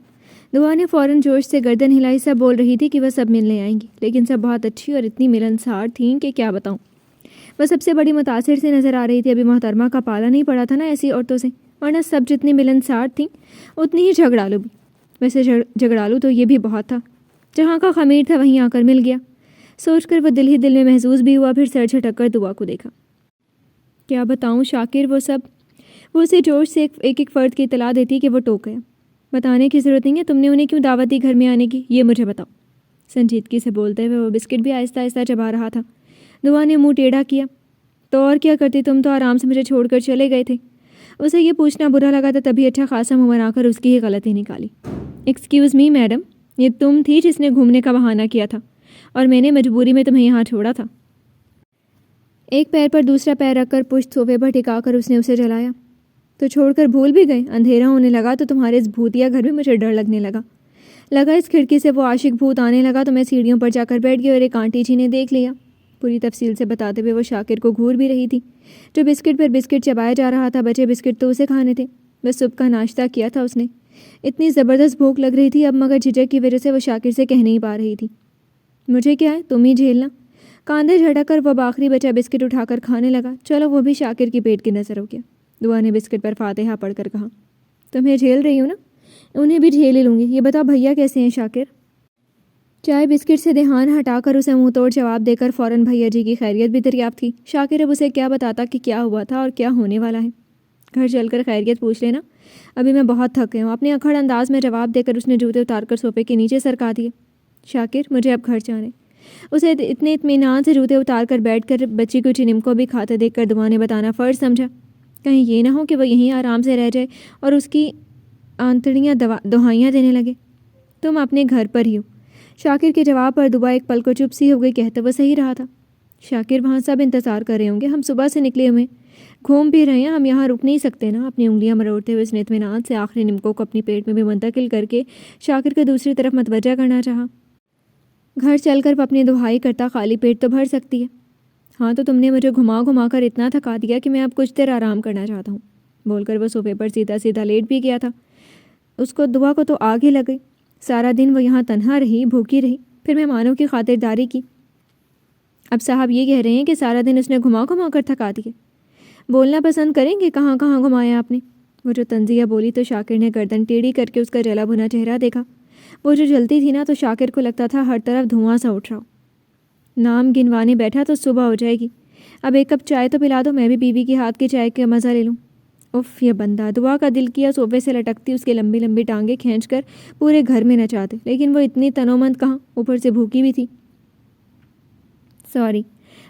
دعا نے فوراً جوش سے گردن ہلائی۔ سب بول رہی تھی کہ وہ سب ملنے آئیں گی، لیکن سب بہت اچھی اور اتنی ملنسار تھیں کہ کیا بتاؤں۔ وہ سب سے بڑی متاثر سے نظر آ رہی تھی۔ ابھی محترمہ کا پالا نہیں پڑا تھا نا ایسی عورتوں سے، ورنہ سب جتنی ملنسار تھیں اتنی ہی جھگڑالو بھی۔ ویسے جھگڑالو تو یہ بھی بہت تھا، جہاں کا خمیر تھا وہیں آ کر مل گیا۔ سوچ کر وہ دل ہی دل میں محظوظ بھی ہوا، پھر سر جھٹک کر دعا کو دیکھا۔ کیا بتاؤں شاکر، وہ اسے جوش سے ایک ایک فرد کی اطلاع دیتی کہ وہ ٹوک گیا۔ بتانے کی ضرورت نہیں ہے، تم نے انہیں کیوں دعوت دی گھر میں آنے کی، یہ مجھے بتاؤ۔ سنجیدگی سے بولتے ہوئے وہ بسکٹ بھی آہستہ آہستہ چبا رہا تھا۔ دعا نے منہ ٹیڑھا کیا۔ تو اور کیا کرتی، تم تو آرام سے مجھے چھوڑ کر چلے گئے تھے۔ اسے یہ پوچھنا برا لگا تھا، تبھی اچھا خاصا منہ بنا کر اس کی ہی غلطی نکالی۔ ایکسکیوز می میڈم، یہ تم تھی جس نے گھومنے کا بہانہ کیا تھا اور میں نے مجبوری میں تمہیں یہاں چھوڑا تھا۔ ایک پیر پر دوسرا پیر رکھ کر پشت صوفے پر ٹکا کر اس نے اسے جلایا۔ تو چھوڑ کر بھول بھی گئے؟ اندھیرا ہونے لگا تو تمہارے اس بھوتیا گھر میں مجھے ڈر لگنے لگا اس کھڑکی سے وہ عاشق بھوت آنے لگا تو میں سیڑھیوں پر جا کر بیٹھ گئی اور ایک آنٹی جی نے دیکھ لیا۔ پوری تفصیل سے بتاتے ہوئے وہ شاکر کو گھور بھی رہی تھی جو بسکٹ پر بسکٹ چبایا جا رہا تھا۔ بچے بسکٹ تو اسے کھانے تھے، بس صبح کا ناشتہ کیا تھا اس نے۔ اتنی زبردست بھوک لگ رہی تھی اب، مگر جھجک کی وجہ سے وہ شاکر سے کہہ نہیں پا رہی تھی۔ مجھے کیا ہے، تم ہی جھیلنا۔ کاندھے جھٹک کر وہ آخری بچہ بسکٹ اٹھا کر کھانے لگا۔ چلو وہ بھی شاکر کی پیٹ کی نظر ہو گیا۔ دعا نے بسکٹ پر فاتحہ پڑھ کر کہا، تمہیں جھیل رہی ہوں نا، انہیں بھی جھیل ہی لوں گی۔ یہ بتاؤ بھیا کیسے ہیں شاکر؟ چائے بسکٹ سے دھیان ہٹا کر اسے منہ توڑ جواب دے کر فوراً بھیا جی کی خیریت بھی دریافت کی۔ شاکر اب اسے کیا بتاتا کہ کیا ہوا تھا اور کیا ہونے والا ہے۔ گھر چل کر خیریت پوچھ لینا، ابھی میں بہت تھک گیا ہوں، اپنے اکھڑ انداز میں جواب دے کر اس نے جوتے اتار کر صوفے کے نیچے سرکا دیے۔ شاکر، مجھے اب گھر جانے۔ اسے اتنے اطمینان سے جوتے اتار کر بیٹھ کر بچی کچی نمکو بھی کھاتے دیکھ کر دعا نے بتانا فرض سمجھا، کہیں یہ نہ ہو کہ وہ یہیں آرام سے رہ جائے اور اس کی آنتڑیاں دہائیاں دینے لگے۔ تم اپنے گھر پر ہی ہو۔ شاکر کے جواب پر دعا ایک پل کو چپ سی ہو گئی، کہتے وہ صحیح رہا تھا۔ شاکر، وہاں سب انتظار کر رہے ہوں گے، ہم صبح سے نکلے ہوئے گھوم بھی رہے ہیں، ہم یہاں رک نہیں سکتے نا؟ اپنی انگلیاں مروڑتے ہوئے اس نے اطمینان سے آخری نمکو کو اپنی پیٹ میں بھی منتقل کر کے شاکر کو دوسری طرف متوجہ کرنا چاہا۔ گھر چل کر وہ اپنی دہائی کرتا خالی پیٹ تو بھر سکتی ہے۔ ہاں تو تم نے مجھے گھما کر اتنا تھکا دیا کہ میں اب کچھ دیر آرام کرنا چاہتا ہوں، بول کر وہ صوفے پر سیدھا لیٹ بھی گیا تھا۔ اس کو دعا کو تو آگ ہی لگ گئی۔ سارا دن وہ یہاں تنہا رہی، بھوکی رہی، پھر مہمانوں کی خاطرداری کی۔ اب صاحب یہ کہہ رہے ہیں کہ سارا دن اس نے گھما کر تھکا دیے۔ بولنا پسند کریں گے کہاں کہاں گھمایا آپ نے؟ وہ جو تنزیہ بولی تو شاکر نے گردن ٹیڑھی کر کے اس کا جلا بھنا چہرہ دیکھا۔ وہ جو جلتی تھی نا تو شاکر کو لگتا تھا ہر طرف دھواں سا اٹھ رہا ہو۔ نام گنوانے بیٹھا تو صبح ہو جائے گی، اب ایک کپ چائے تو پلا دو، میں بھی بیوی کے ہاتھ کی چائے کا مزہ لے لوں۔ اف، یہ بندہ! دعا کا دل کیا صوفے سے لٹکتی اس کے لمبی لمبی ٹانگیں کھینچ کر پورے گھر میں نچاتے، لیکن وہ اتنی تنومند کہاں، اوپر سے بھوکی بھی تھی۔ سوری،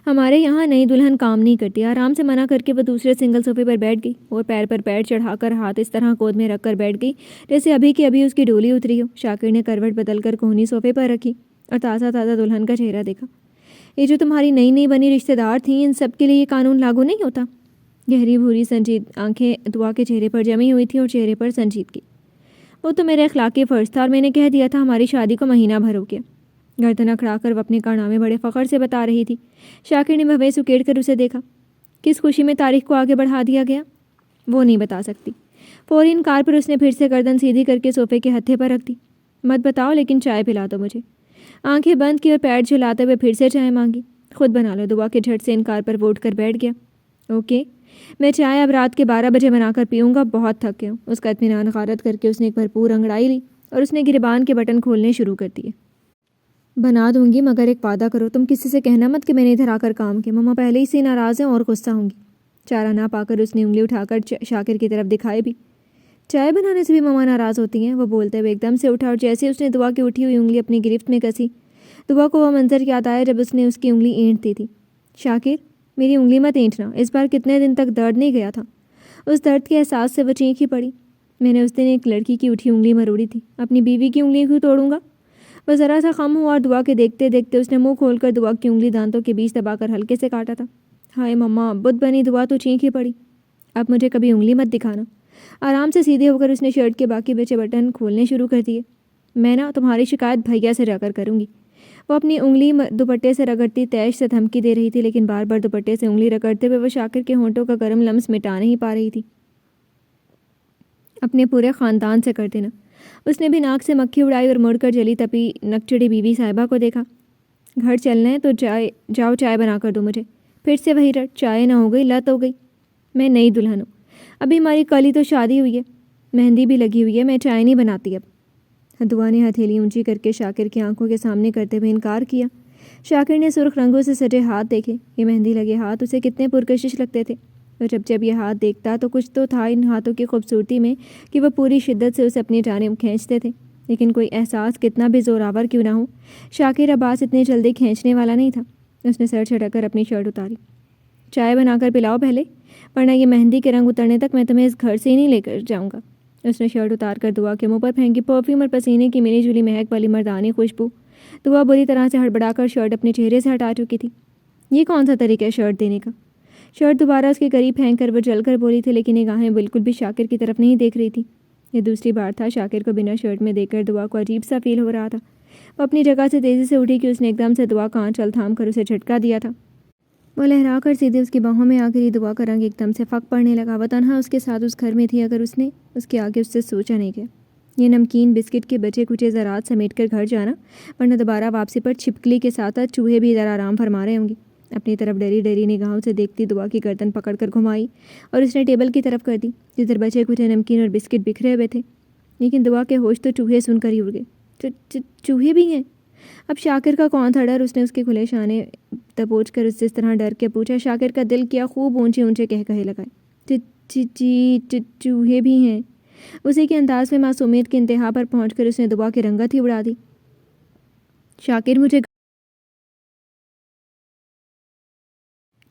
ہمارے یہاں نئی دلہن کام نہیں کرتی۔ آرام سے منع کر کے وہ دوسرے سنگل صوفے پر بیٹھ گئی اور پیر پر پیر چڑھا کر ہاتھ اس طرح گود میں رکھ کر بیٹھ گئی جیسے ابھی کی ابھی اس کی ڈولی اتری ہو۔ شاکر نے کروٹ بدل کر کوہنی صوفے پر رکھی اور تازہ دلہن کا چہرہ دیکھا۔ یہ جو تمہاری نئی بنی رشتہ دار تھیں، ان سب کے لیے یہ قانون لاگو نہیں ہوتا؟ گہری بھوری سنجید آنکھیں دعا کے چہرے پر جمی ہوئی تھیں اور چہرے پر سنجیدگی۔ وہ تو میرا اخلاقی فرض تھا اور میں نے کہہ دیا تھا، ہماری شادی کو مہینہ بھر ہو گیا۔ گردن اکھڑا کر وہ اپنے کارنامے بڑے فخر سے بتا رہی تھی۔ شاکر نے بھویں سکیڑ کر اسے دیکھا۔ کس خوشی میں تاریخ کو آگے بڑھا دیا گیا؟ وہ نہیں بتا سکتی۔ فوری انکار پر اس نے پھر سے گردن سیدھی کر کے صوفے کے ہتھے پر رکھ دی۔ مت بتاؤ، لیکن چائے پلا دو مجھے۔ آنکھیں بند کی اور پیر جھلاتے ہوئے پھر سے چائے مانگی۔ خود بنا لو۔ دعا کے جھٹ سے انکار پر وہ اٹھ کر بیٹھ گیا۔ اوکے، میں چائے اب رات کے 12 بجے بنا کر پیوں گا، بہت تھک گیا ہوں۔ اس کا اطمینان غارت کر کے اس نے ایک بھرپور انگڑائی لی اور اس نے گریبان کے بٹن کھولنے شروع کر دیے۔ بنا دوں گی، مگر ایک وعدہ کرو، تم کسی سے کہنا مت کہ میں نے ادھر آ کر کام کیا، مما پہلے ہی سے ناراض ہیں اور غصہ ہوں گی۔ چارہ نہ پا کر اس نے انگلی اٹھا کر شاکر کی طرف دکھائے بھی۔ چائے بنانے سے بھی مما ناراض ہوتی ہیں؟ وہ بولتے ہوئے ایک دم سے اٹھا اور جیسے اس نے دعا کی اٹھی ہوئی انگلی اپنی گرفت میں کسی، دعا کو وہ منظر یاد آیا جب اس نے اس کی انگلی اینٹتی تھی۔ شاکر، میری انگلی مت اینٹنا، اس بار کتنے دن تک درد نہیں گیا تھا۔ اس درد کے احساس سے وہ چینک ہی پڑی۔ میں نے اس دن ایک لڑکی کی اٹھی انگلی مروڑی تھی، اپنی بیوی کی انگلی کیوں توڑوں گا؟ وہ ذرا سا خم ہوا اور دعا کے دیکھتے دیکھتے اس نے منہ کھول کر دعا کی انگلی دانتوں کے بیچ دبا کر ہلکے سے کاٹا تھا۔ ہائے مما، بت بنی دعا تو چینک ہی پڑی۔ اب مجھے کبھی انگلی مت دکھانا۔ آرام سے سیدھے ہو کر اس نے شرٹ کے باقی بچے بٹن کھولنے شروع کر دیے۔ میں نا تمہاری شکایت بھیا سے جا کر کروں گی۔ وہ اپنی انگلی دوپٹے سے رگڑتی تیش سے دھمکی دے رہی تھی، لیکن بار بار دوپٹے سے انگلی رگڑتے ہوئے وہ شاکر کے ہونٹوں کا گرم لمس مٹا نہیں پا رہی تھی۔ اپنے پورے خاندان سے کر دینا۔ اس نے بھی ناک سے مکھی اڑائی اور مڑ کر جلی تپی نکچڑی بیوی صاحبہ کو دیکھا۔ گھر چلنا ہے تو جاؤ چائے بنا کر دو مجھے۔ پھر سے وہی رٹ، چائے نہ ہو گئی لت ہو گئی۔ میں نئی دلہن ہوں، ابھی ہماری کل ہی تو شادی ہوئی ہے، مہندی بھی لگی ہوئی ہے، میں چائے نہیں بناتی اب۔ دعا نے ہتھیلی اونچی کر کے شاکر کی آنکھوں کے سامنے کرتے ہوئے انکار کیا۔ شاکر نے سرخ رنگوں سے سجے ہاتھ دیکھے۔ یہ مہندی لگے ہاتھ اسے کتنے پرکشش لگتے تھے، اور جب یہ ہاتھ دیکھتا تو کچھ تو تھا ان ہاتھوں کی خوبصورتی میں کہ وہ پوری شدت سے اسے اپنی جانب کھینچتے تھے، لیکن کوئی احساس کتنا بھی زوراور کیوں نہ ہو، شاکر عباس اتنی جلدی کھینچنے والا نہیں تھا۔ اس نے سر جھٹک کر اپنی شرٹ اتاری۔ چائے بنا کر پلاؤ پہلے، ورنہ یہ مہندی کے رنگ اترنے تک میں تمہیں اس گھر سے ہی نہیں لے کر جاؤں گا۔ اس نے شرٹ اتار کر دعا کے منہ پر پھینکی پرفیوم اور پسینے کی ملی جلی مہک والی مردانی خوشبو۔ دعا بری طرح سے ہڑبڑا کر شرٹ اپنے چہرے سے ہٹا چکی تھی۔ یہ کون سا طریقہ ہے شرٹ دینے کا؟ شرٹ دوبارہ اس کے قریب پھینک کر وہ جل کر بولی تھی، لیکن نگاہیں بالکل بھی شاکر کی طرف نہیں دیکھ رہی تھی۔ یہ دوسری بار تھا شاکر کو بنا شرٹ میں دیکھ کر دعا کو عجیب سا فیل ہو رہا تھا۔ وہ اپنی جگہ سے تیزی سے اٹھی کہ اس نے ایک دم سے دعا کا آنچل تھام کر اسے جھٹکا دیا تھا۔ وہ لہرا کر سیدھے اس کی باہوں میں آ گئی۔ دعا کا رنگ ایک دم سے پھک پڑنے لگا۔ وہ تنہا اس کے ساتھ اس گھر میں تھی، اگر اس نے اس کے آگے اس سے سوچا نہیں گیا۔ یہ نمکین بسکٹ کے بچے کچے زراعت سمیٹ کر گھر جانا، ورنہ دوبارہ واپسی پر چھپکلی کے ساتھ چوہے بھی ادھر آرام فرما رہے ہوں گے۔ اپنی طرف ڈری ڈری نگاہوں سے دیکھتی دعا کی گردن پکڑ کر گھمائی اور اس نے ٹیبل کی طرف کر دی جدھر بچے کچے نمکین اور بسکٹ بکھرے ہوئے تھے، لیکن دعا کے ہوش تو چوہے سن کر ہی اڑ گئے۔ چوہے بھی ہیں؟ اب شاکر کا کون تھا ڈر؟ اس نے اس کے کھلے شانے دبوچ کر اس سے اس طرح ڈر کے پوچھا۔ شاکر کا دل کیا خوب اونچے اونچے کہے لگائے۔ چوہے بھی ہیں؟ اسی کے انداز میں معصومیت کی انتہا پر پہنچ کر اس نے دعا کی رنگت ہی اڑا دی۔ شاکر، مجھے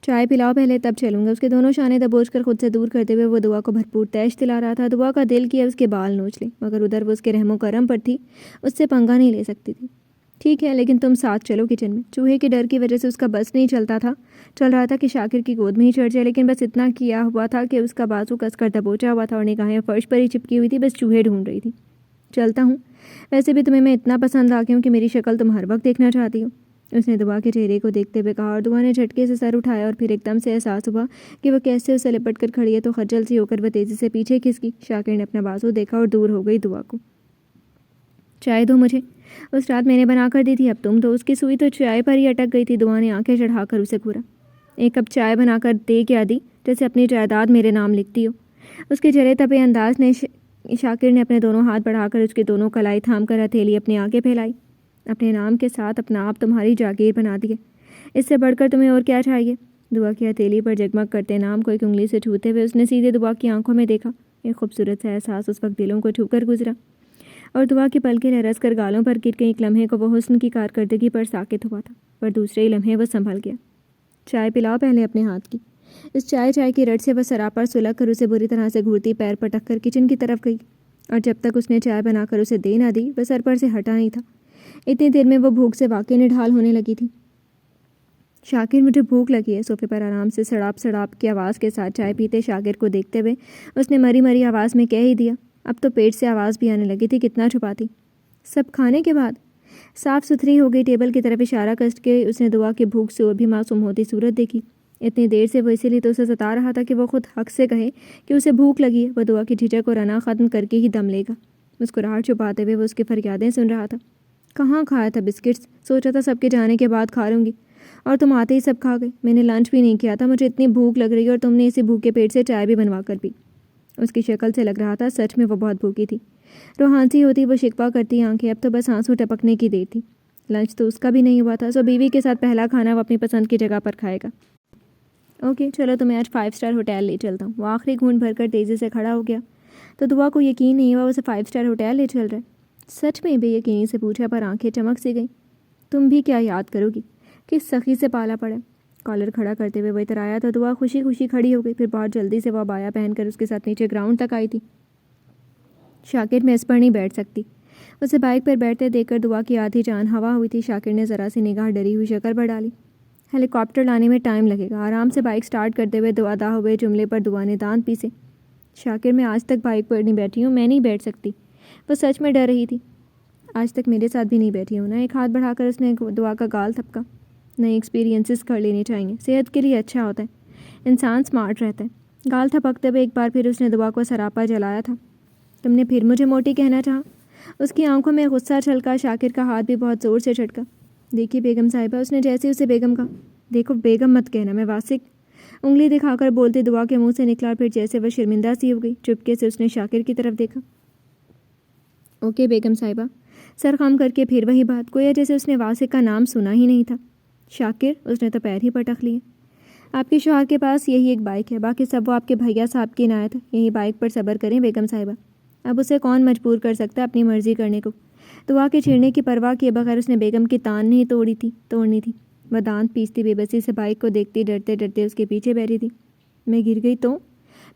چائے پلاؤ پہلے، تب چلوں گا۔ اس کے دونوں شانے دبوچ کر خود سے دور کرتے ہوئے وہ دعا کو بھرپور تیش دلا رہا تھا۔ دعا کا دل کیا اس کے بال نوچ لے، مگر ادھر وہ اس کے رحم و کرم پر تھی، اس سے پنگا نہیں لے سکتی تھی۔ ٹھیک ہے، لیکن تم ساتھ چلو کچن میں۔ چوہے کے ڈر کی وجہ سے اس کا بس نہیں چل رہا تھا کہ شاکر کی گود میں ہی چڑھ جائے، لیکن بس اتنا کیا ہوا تھا کہ اس کا بازو کس کر دبوچا ہوا تھا اور نگاہیں فرش پر ہی چپکی ہوئی تھی، بس چوہے ڈھونڈ رہی تھی۔ چلتا ہوں، ویسے بھی تمہیں میں اتنا پسند آ گیا ہوں کہ میری شکل تم ہر وقت دیکھنا چاہتی ہو، اس نے دعا کے چہرے کو دیکھتے ہوئے کہا، اور دعا نے جھٹکے سے سر اٹھایا اور پھر ایک دم سے احساس ہوا کہ وہ کیسے اسے لپٹ کر کھڑی ہے، تو خجل سی ہو کر وہ تیزی سے پیچھے کھسکی۔ شاکر نے اپنا بازو دیکھا اور دور ہو گئی دعا کو۔ چائے دو مجھے، اس رات میں نے بنا کر دی تھی، اب تم دو۔ اس کی سوئی تو چائے پر ہی اٹک گئی تھی۔ دعا نے آنکھیں چڑھا کر اسے گھورا۔ ایک کپ چائے بنا کر دے کیا دی، جیسے اپنی جائیداد میرے نام لکھتی ہو۔ اس کے جلے تپے انداز نے شاکر نے اپنے دونوں ہاتھ بڑھا کر اس کی دونوں کلائی تھام کر ہتھیلی اپنے آگے پھیلائی۔ اپنے نام کے ساتھ اپنا آپ تمہاری جاگیر بنا دیے، اس سے بڑھ کر تمہیں اور کیا چاہیے؟ دعا کی ہتھیلی پر جگمگ کرتے نام کو ایک انگلی سے چھوتے ہوئے اس نے سیدھے دعا کی آنکھوں میں دیکھا۔ ایک خوبصورت سا احساس اس وقت دلوں کو چھو کر گزرا، اور دعا کی پلکیں لرز کر گالوں پر گر گئیں۔ ایک لمحے کو وہ حسن کی کارکردگی پر ساکت ہوا تھا، پر دوسرے ہی لمحے وہ سنبھل گیا۔ چائے پلاؤ پہلے اپنے ہاتھ کی۔ اس چائے کی رٹ سے وہ سراپر سلگ کر اسے بری طرح سے گھورتی پیر پٹک کر کچن کی طرف گئی، اور جب تک اس نے چائے بنا کر اسے دے نہ دی وہ سر پر سے ہٹا نہیں تھا۔ اتنی دیر میں وہ بھوک سے واقعی نڈھال ہونے لگی تھی۔ شاکر، مجھے بھوک لگی ہے۔ صوفے پر آرام سے سڑاپ سڑاپ کی آواز کے ساتھ چائے پیتے شاکر کو دیکھتے ہوئے اس نے مری مری آواز میں کہہ ہی دیا۔ اب تو پیٹ سے آواز بھی آنے لگی تھی، کتنا چھپاتی۔ سب کھانے کے بعد صاف ستھری ہو گئی ٹیبل کی طرف اشارہ کر کے اس نے دعا کی بھوک سے اور بھی معصوم ہوتی صورت دیکھی۔ اتنی دیر سے وہ اسی لیے تو اسے ستا رہا تھا کہ وہ خود حق سے کہے کہ اسے بھوک لگی ہے۔ وہ دعا کی جھجک اور انا ختم کر کے ہی دم لے گا۔ مسکراہٹ چھپاتے ہوئے وہ اس کی فریادیں سن رہا تھا۔ کہاں کھایا تھا بسکٹس؟ سوچا تھا سب کے جانے کے بعد کھا لوں گی، اور تم آتے ہی سب کھا گئے. میں نے لنچ بھی نہیں کیا تھا, مجھے اتنی بھوک لگ رہی اور تم نے اسی بھوکے پیٹ سے چائے بھی بنوا کر پی. اس کی شکل سے لگ رہا تھا سچ میں وہ بہت بھوکی تھی. روحانسی ہوتی وہ شکوہ کرتی آنکھیں, اب تو بس آنسو ٹپکنے کی دیر تھی. لنچ تو اس کا بھی نہیں ہوا تھا, سو بیوی کے ساتھ پہلا کھانا وہ اپنی پسند کی جگہ پر کھائے گا. اوکے چلو تمہیں آج 5 اسٹار ہوٹل لے چلتا ہوں. وہ آخری گھونٹ بھر کر تیزی سے کھڑا ہو گیا تو دعا کو یقین نہیں ہوا اسے 5 اسٹار ہوٹل لے چل رہا ہے. سچ میں؟ بے یقینی سے پوچھا, پر آنکھیں چمک سی گئیں. تم بھی کیا یاد کرو گی, کس سخی سے پالا پڑا. کالر کھڑا کرتے ہوئے وہ ادھر آیا تو دعا خوشی خوشی کھڑی ہو گئی. پھر بہت جلدی سے وہ بایا پہن کر اس کے ساتھ نیچے گراؤنڈ تک آئی تھی. شاکر میں اس پر نہیں بیٹھ سکتی. اسے بائک پر بیٹھتے دیکھ کر دعا کی آدھی جان ہوا ہوئی تھی. شاکر نے ذرا سی نگاہ ڈری ہوئی شکل پر ڈالی. ہیلی کاپٹر لانے میں ٹائم لگے گا. آرام سے بائک سٹارٹ کرتے ہوئے دعا دا ہوئے جملے پر دعا نے دانت پیسے. شاکر میں آج تک بائک پر نہیں بیٹھی ہوں, میں نہیں بیٹھ سکتی. وہ سچ میں ڈر رہی تھی. آج تک میرے ساتھ بھی نہیں بیٹھی ہوں نا. ایک ہاتھ بڑھا کر اس نے دعا کا گال تھپکا. نئے ایکسپیرینسز کر لینے چاہیے, صحت کے لیے اچھا ہوتا ہے, انسان سمارٹ رہتا ہے. گال تھپکتے ہوئے ایک بار پھر اس نے دعا کو سراپا جلایا تھا. تم نے پھر مجھے موٹی کہنا چاہا. اس کی آنکھوں میں غصہ چھلکا. شاکر کا ہاتھ بھی بہت زور سے جھٹکا. دیکھیے بیگم صاحبہ, اس نے جیسے اسے بیگم کہا. دیکھو بیگم مت کہنا, میں واسق. انگلی دکھا کر بولتے دعا کے منہ سے نکلا اور پھر جیسے وہ شرمندہ سی ہو گئی. چپکے سے اس نے شاکر کی طرف دیکھا. اوکے بیگم صاحبہ. سر خم کر کے پھر وہی بات, گویا جیسے اس نے واسق کا نام سنا ہی نہیں تھا. شاکر, اس نے تو پیر ہی پٹک لیے. آپ کے شوہر کے پاس یہی ایک بائک ہے, باقی سب وہ آپ کے بھیا صاحب کی عنایت ہے. یہی بائک پر صبر کریں بیگم صاحبہ. اب اسے کون مجبور کر سکتا ہے اپنی مرضی کرنے کو. دعا کے چھیڑنے کی پرواہ کیے بغیر اس نے بیگم کی تان نہیں توڑنی تھی. وہ دانت پیستی بے بسی سے بائک کو دیکھتی ڈرتے ڈرتے اس کے پیچھے بیٹھی تھی. میں گر گئی تو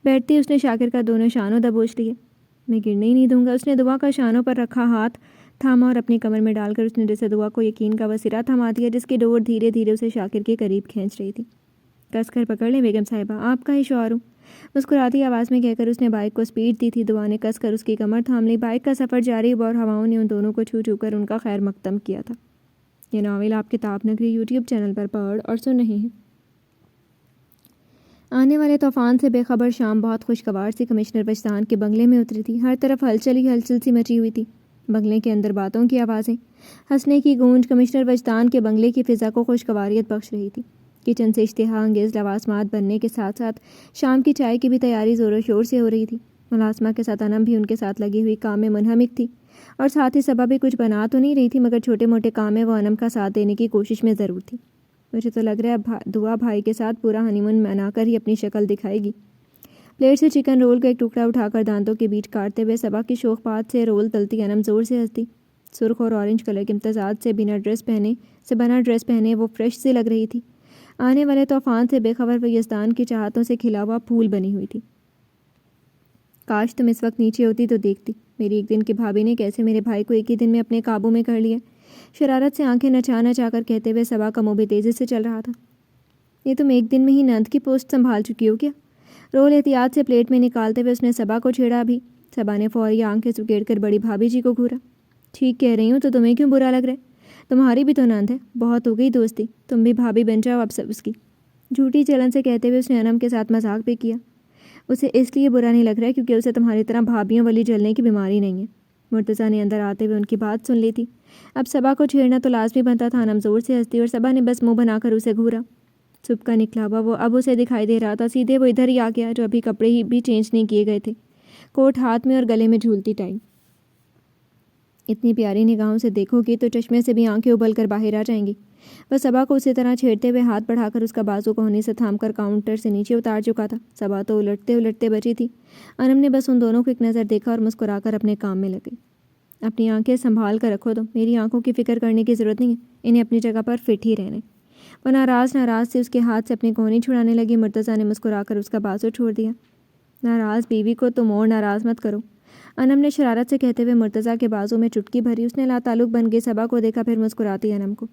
بیٹھتی اس نے شاکر کا دونوں شانوں دبوچ لیے. میں گرنے ہی نہیں دوں گا. اس نے دعا کا شانوں پر رکھا ہاتھ تھاما اور اپنی کمر میں ڈال کر اس نے جیسے دعا کو یقین کا وسیرہ تھما دیا جس کی ڈور دھیرے دھیرے اسے شاکر کے قریب کھینچ رہی تھی. کس کر پکڑ لیں بیگم صاحبہ, آپ کا ہی شوہر ہوں. مسکراتی آواز میں کہہ کر اس نے بائک کو سپیڈ دی تھی. دعا نے کس کر اس کی کمر تھام لی. بائک کا سفر جاری ہوا اور ہواؤں نے ان دونوں کو چھو چھو کر ان کا خیر مقدم کیا تھا. یہ ناول آپ کتاب نگری یوٹیوب چینل پر پڑھ اور سن رہے ہیں. آنے والے طوفان سے بے خبر شام بہت خوشگوار سی کمشنر وجدان کے بنگلے میں اتری تھی. ہر طرف ہلچل ہی ہلچل سی مچی ہوئی تھی. بنگلے کے اندر باتوں کی آوازیں, ہنسنے کی گونج کمشنر وجدان کے بنگلے کی فضا کو خوشگواریت بخش رہی تھی. کچن سے اشتہا انگیز لوازمات بننے کے ساتھ ساتھ شام کی چائے کی بھی تیاری زور و شور سے ہو رہی تھی. ملازمہ کے ساتھ انم بھی ان کے ساتھ لگی ہوئی کام میں منہمک تھی اور ساتھ ہی صبا بھی کچھ بنا تو نہیں رہی تھی مگر چھوٹے موٹے کام میں وہ انم کا ساتھ دینے کی کوشش میں ضرور تھی. مجھے تو لگ رہا ہے دعا بھائی کے ساتھ پورا ہنی مون منا کر ہی اپنی شکل دکھائے گی. پلیٹ سے چکن رول کا ایک ٹکڑا اٹھا کر دانتوں کے بیچ کاٹتے ہوئے صبا کی شوخ بات سے رول تلتی انم زور سے ہنستی. سرخ اور اورنج کلر کے امتزاج سے بنا ڈریس پہنے وہ فریش سے لگ رہی تھی. آنے والے طوفان سے بے خبر وہ یزدان کی چاہتوں سے کھلا ہوا پھول بنی ہوئی تھی. کاش تم اس وقت نیچے ہوتی تو دیکھتی. میری ایک دن کی بھابھی نے کیسے میرے بھائی کو ایک ہی دن میں اپنے قابو میں کر لیا. شرارت سے آنکھیں نچا نچا کر کہتے ہوئے صبا کا منہ بھی تیزی سے چل رہا تھا. یہ تم ایک دن میں ہی نند کی پوسٹ سنبھال چکی ہو کیا؟ رول احتیاط سے پلیٹ میں نکالتے ہوئے اس نے صبا کو چھیڑا. بھی صبا نے فوری آنکھیں سکیڑ کر بڑی بھابھی جی کو گھورا. ٹھیک کہہ رہی ہوں تو تمہیں کیوں برا لگ رہا ہے؟ تمہاری بھی تو نند ہے, بہت ہو گئی دوستی, تم بھی بھابھی بن جاؤ اب سب اس کی. جھوٹی چلن سے کہتے ہوئے اس نے انم کے ساتھ مذاق بھی کیا. اسے اس لیے برا نہیں لگ رہا ہے کیونکہ اسے تمہاری طرح بھابھیوں والی جلنے کی بیماری نہیں ہے. مرتضیٰ نے اندر آتے ہوئے ان کی بات سن لی تھی. اب صبا کو چھیڑنا تو لازمی بنتا تھا. انم زور سے ہنستی اور صبا نے بس منہ بنا کر اسے گھورا. صبح کا نکلا ہوا وہ اب اسے دکھائی دے رہا تھا. سیدھے وہ ادھر ہی آ گیا جو ابھی کپڑے ہی بھی چینج نہیں کیے گئے تھے, کوٹ ہاتھ میں اور گلے میں جھولتی ٹائی. اتنی پیاری نگاہوں سے دیکھو گی تو چشمے سے بھی آنکھیں ابل کر باہر آ جائیں گی. وہ صبا کو اسی طرح چھیڑتے ہوئے ہاتھ بڑھا کر اس کا بازو کوہنی سے تھام کر کاؤنٹر سے نیچے اتار چکا تھا. صبا تو الٹتے بچی تھی. انم نے بس ان دونوں کو ایک نظر دیکھا اور مسکرا کر اپنے کام میں لگ گئی. اپنی آنکھیں سنبھال کر رکھو. تم میری آنکھوں کی فکر کرنے کی ضرورت نہیں ہے, انہیں اپنی جگہ پر فٹ ہی رہنے. وہ ناراض سے اس کے ہاتھ سے اپنی کوہنی چھڑانے لگی. مرتضیٰ نے مسکرا کر اس کا بازو چھوڑ دیا. ناراض بیوی کو تم اور ناراض مت کرو, انم نے شرارت سے کہتے ہوئے مرتضیٰ کے بازو میں چٹکی بھری. اس نے لاتعلق بن کے صبا کو دیکھا, پھر مسکراتی انم کو.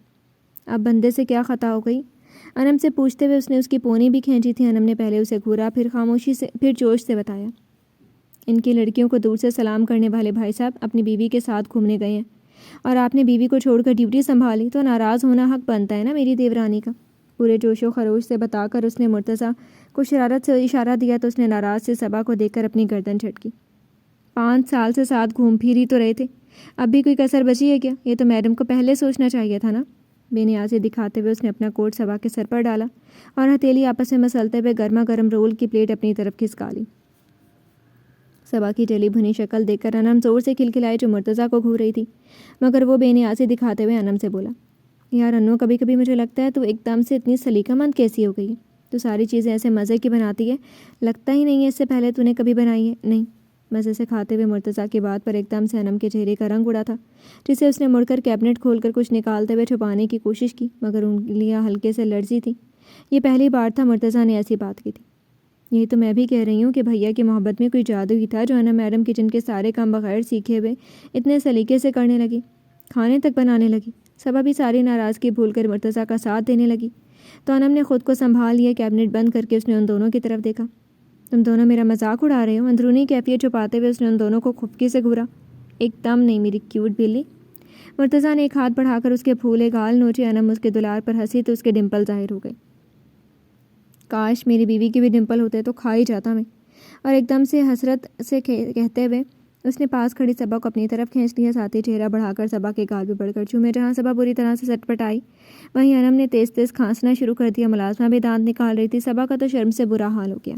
اب بندے سے کیا خطا ہو گئی؟ انم سے پوچھتے ہوئے اس نے اس کی پونی بھی کھینچی تھی. انم نے پہلے اسے گھورا, پھر جوش سے بتایا. ان کی لڑکیوں کو دور سے سلام کرنے والے بھائی صاحب اپنی بیوی کے ساتھ گھومنے گئے ہیں اور آپ نے بیوی کو چھوڑ کر ڈیوٹی سنبھالی, تو ناراض ہونا حق بنتا ہے نا میری دیورانی کا. پورے جوش و خروش سے بتا کر اس نے مرتضیٰ کو شرارت سے اشارہ دیا تو اس نے ناراض سے صبا کو دیکھ کر اپنی گردن جھٹکی. 5 سال سے ساتھ گھوم پھر ہی تو رہے تھے, اب بھی کوئی کسر بچی ہے کیا؟ یہ تو میڈم کو پہلے سوچنا چاہیے تھا نا. بے نیازی دکھاتے ہوئے اس نے اپنا کوٹ صبا کے سر پر ڈالا اور ہتھیلی آپس میں مسلتے ہوئے گرما گرم رول کی پلیٹ اپنی طرف کھسکا لی۔ صبا کی جلی بھنی شکل دیکھ کر انم زور سے کھلکھلائی جو مرتضیٰ کو گھور رہی تھی، مگر وہ بے نیازی دکھاتے ہوئے انم سے بولا، یار انو، کبھی کبھی مجھے لگتا ہے تو ایک دم سے اتنی سلیقہ مند کیسی ہو گئی ہے؟ تو ساری چیزیں ایسے مزے کی بناتی ہے، لگتا ہی نہیں ہے اس سے پہلے تو نے کبھی بنائی ہے۔ نہیں، مزے سے کھاتے ہوئے مرتضیٰ کی بات پر ایک دم سے انم کے چہرے کا رنگ اڑا تھا، جسے اس نے مڑ کر کیبنٹ کھول کر کچھ نکالتے ہوئے چھپانے کی کوشش کی، مگر انگلیاں ہلکے سے لرزی تھیں۔ یہ پہلی بار تھا مرتضیٰ نے ایسی بات کی تھی۔ یہی تو میں بھی کہہ رہی ہوں کہ بھیا کی محبت میں کوئی جادو ہی تھا جو انم میڈم کچن کے سارے کام بغیر سیکھے ہوئے اتنے سلیقے سے کرنے لگی، کھانے تک بنانے لگی۔ صبا بھی ساری ناراضگی بھول کر مرتضیٰ کا ساتھ دینے لگی، تو انم نے خود کو سنبھال لیا۔ کیبنٹ بند کر کے اس نے ان دونوں کی طرف دیکھا۔ تم دونوں میرا مذاق اڑا رہے ہو؟ اندرونی کیفیت چھپاتے ہوئے اس نے ان دونوں کو کھپکی سے گھورا۔ ایک دم نہیں میری کیوٹ بلی۔ مرتضیٰ نے ایک ہاتھ بڑھا کر اس کے پھولے گال نوچے۔ انم اس کے دلار پر ہنسی تو اس کے ڈمپل ظاہر ہو گئے۔ کاش میری بیوی کے بھی ڈمپل ہوتے تو کھا ہی جاتا میں۔ اور ایک دم سے حسرت سے کہتے ہوئے اس نے پاس کھڑی صبا کو اپنی طرف کھینچ لیا، ساتھ ہی چہرہ بڑھا کر صبا کے گال پہ بڑھ کر چومے۔ جہاں صبا بری طرح سے سٹ پٹ آئی، وہیں انم نے تیز تیز کھانسنا شروع کر دیا۔ ملازمہ بھی دانت نکال رہی تھی۔ صبا کا تو شرم سے برا حال ہو گیا۔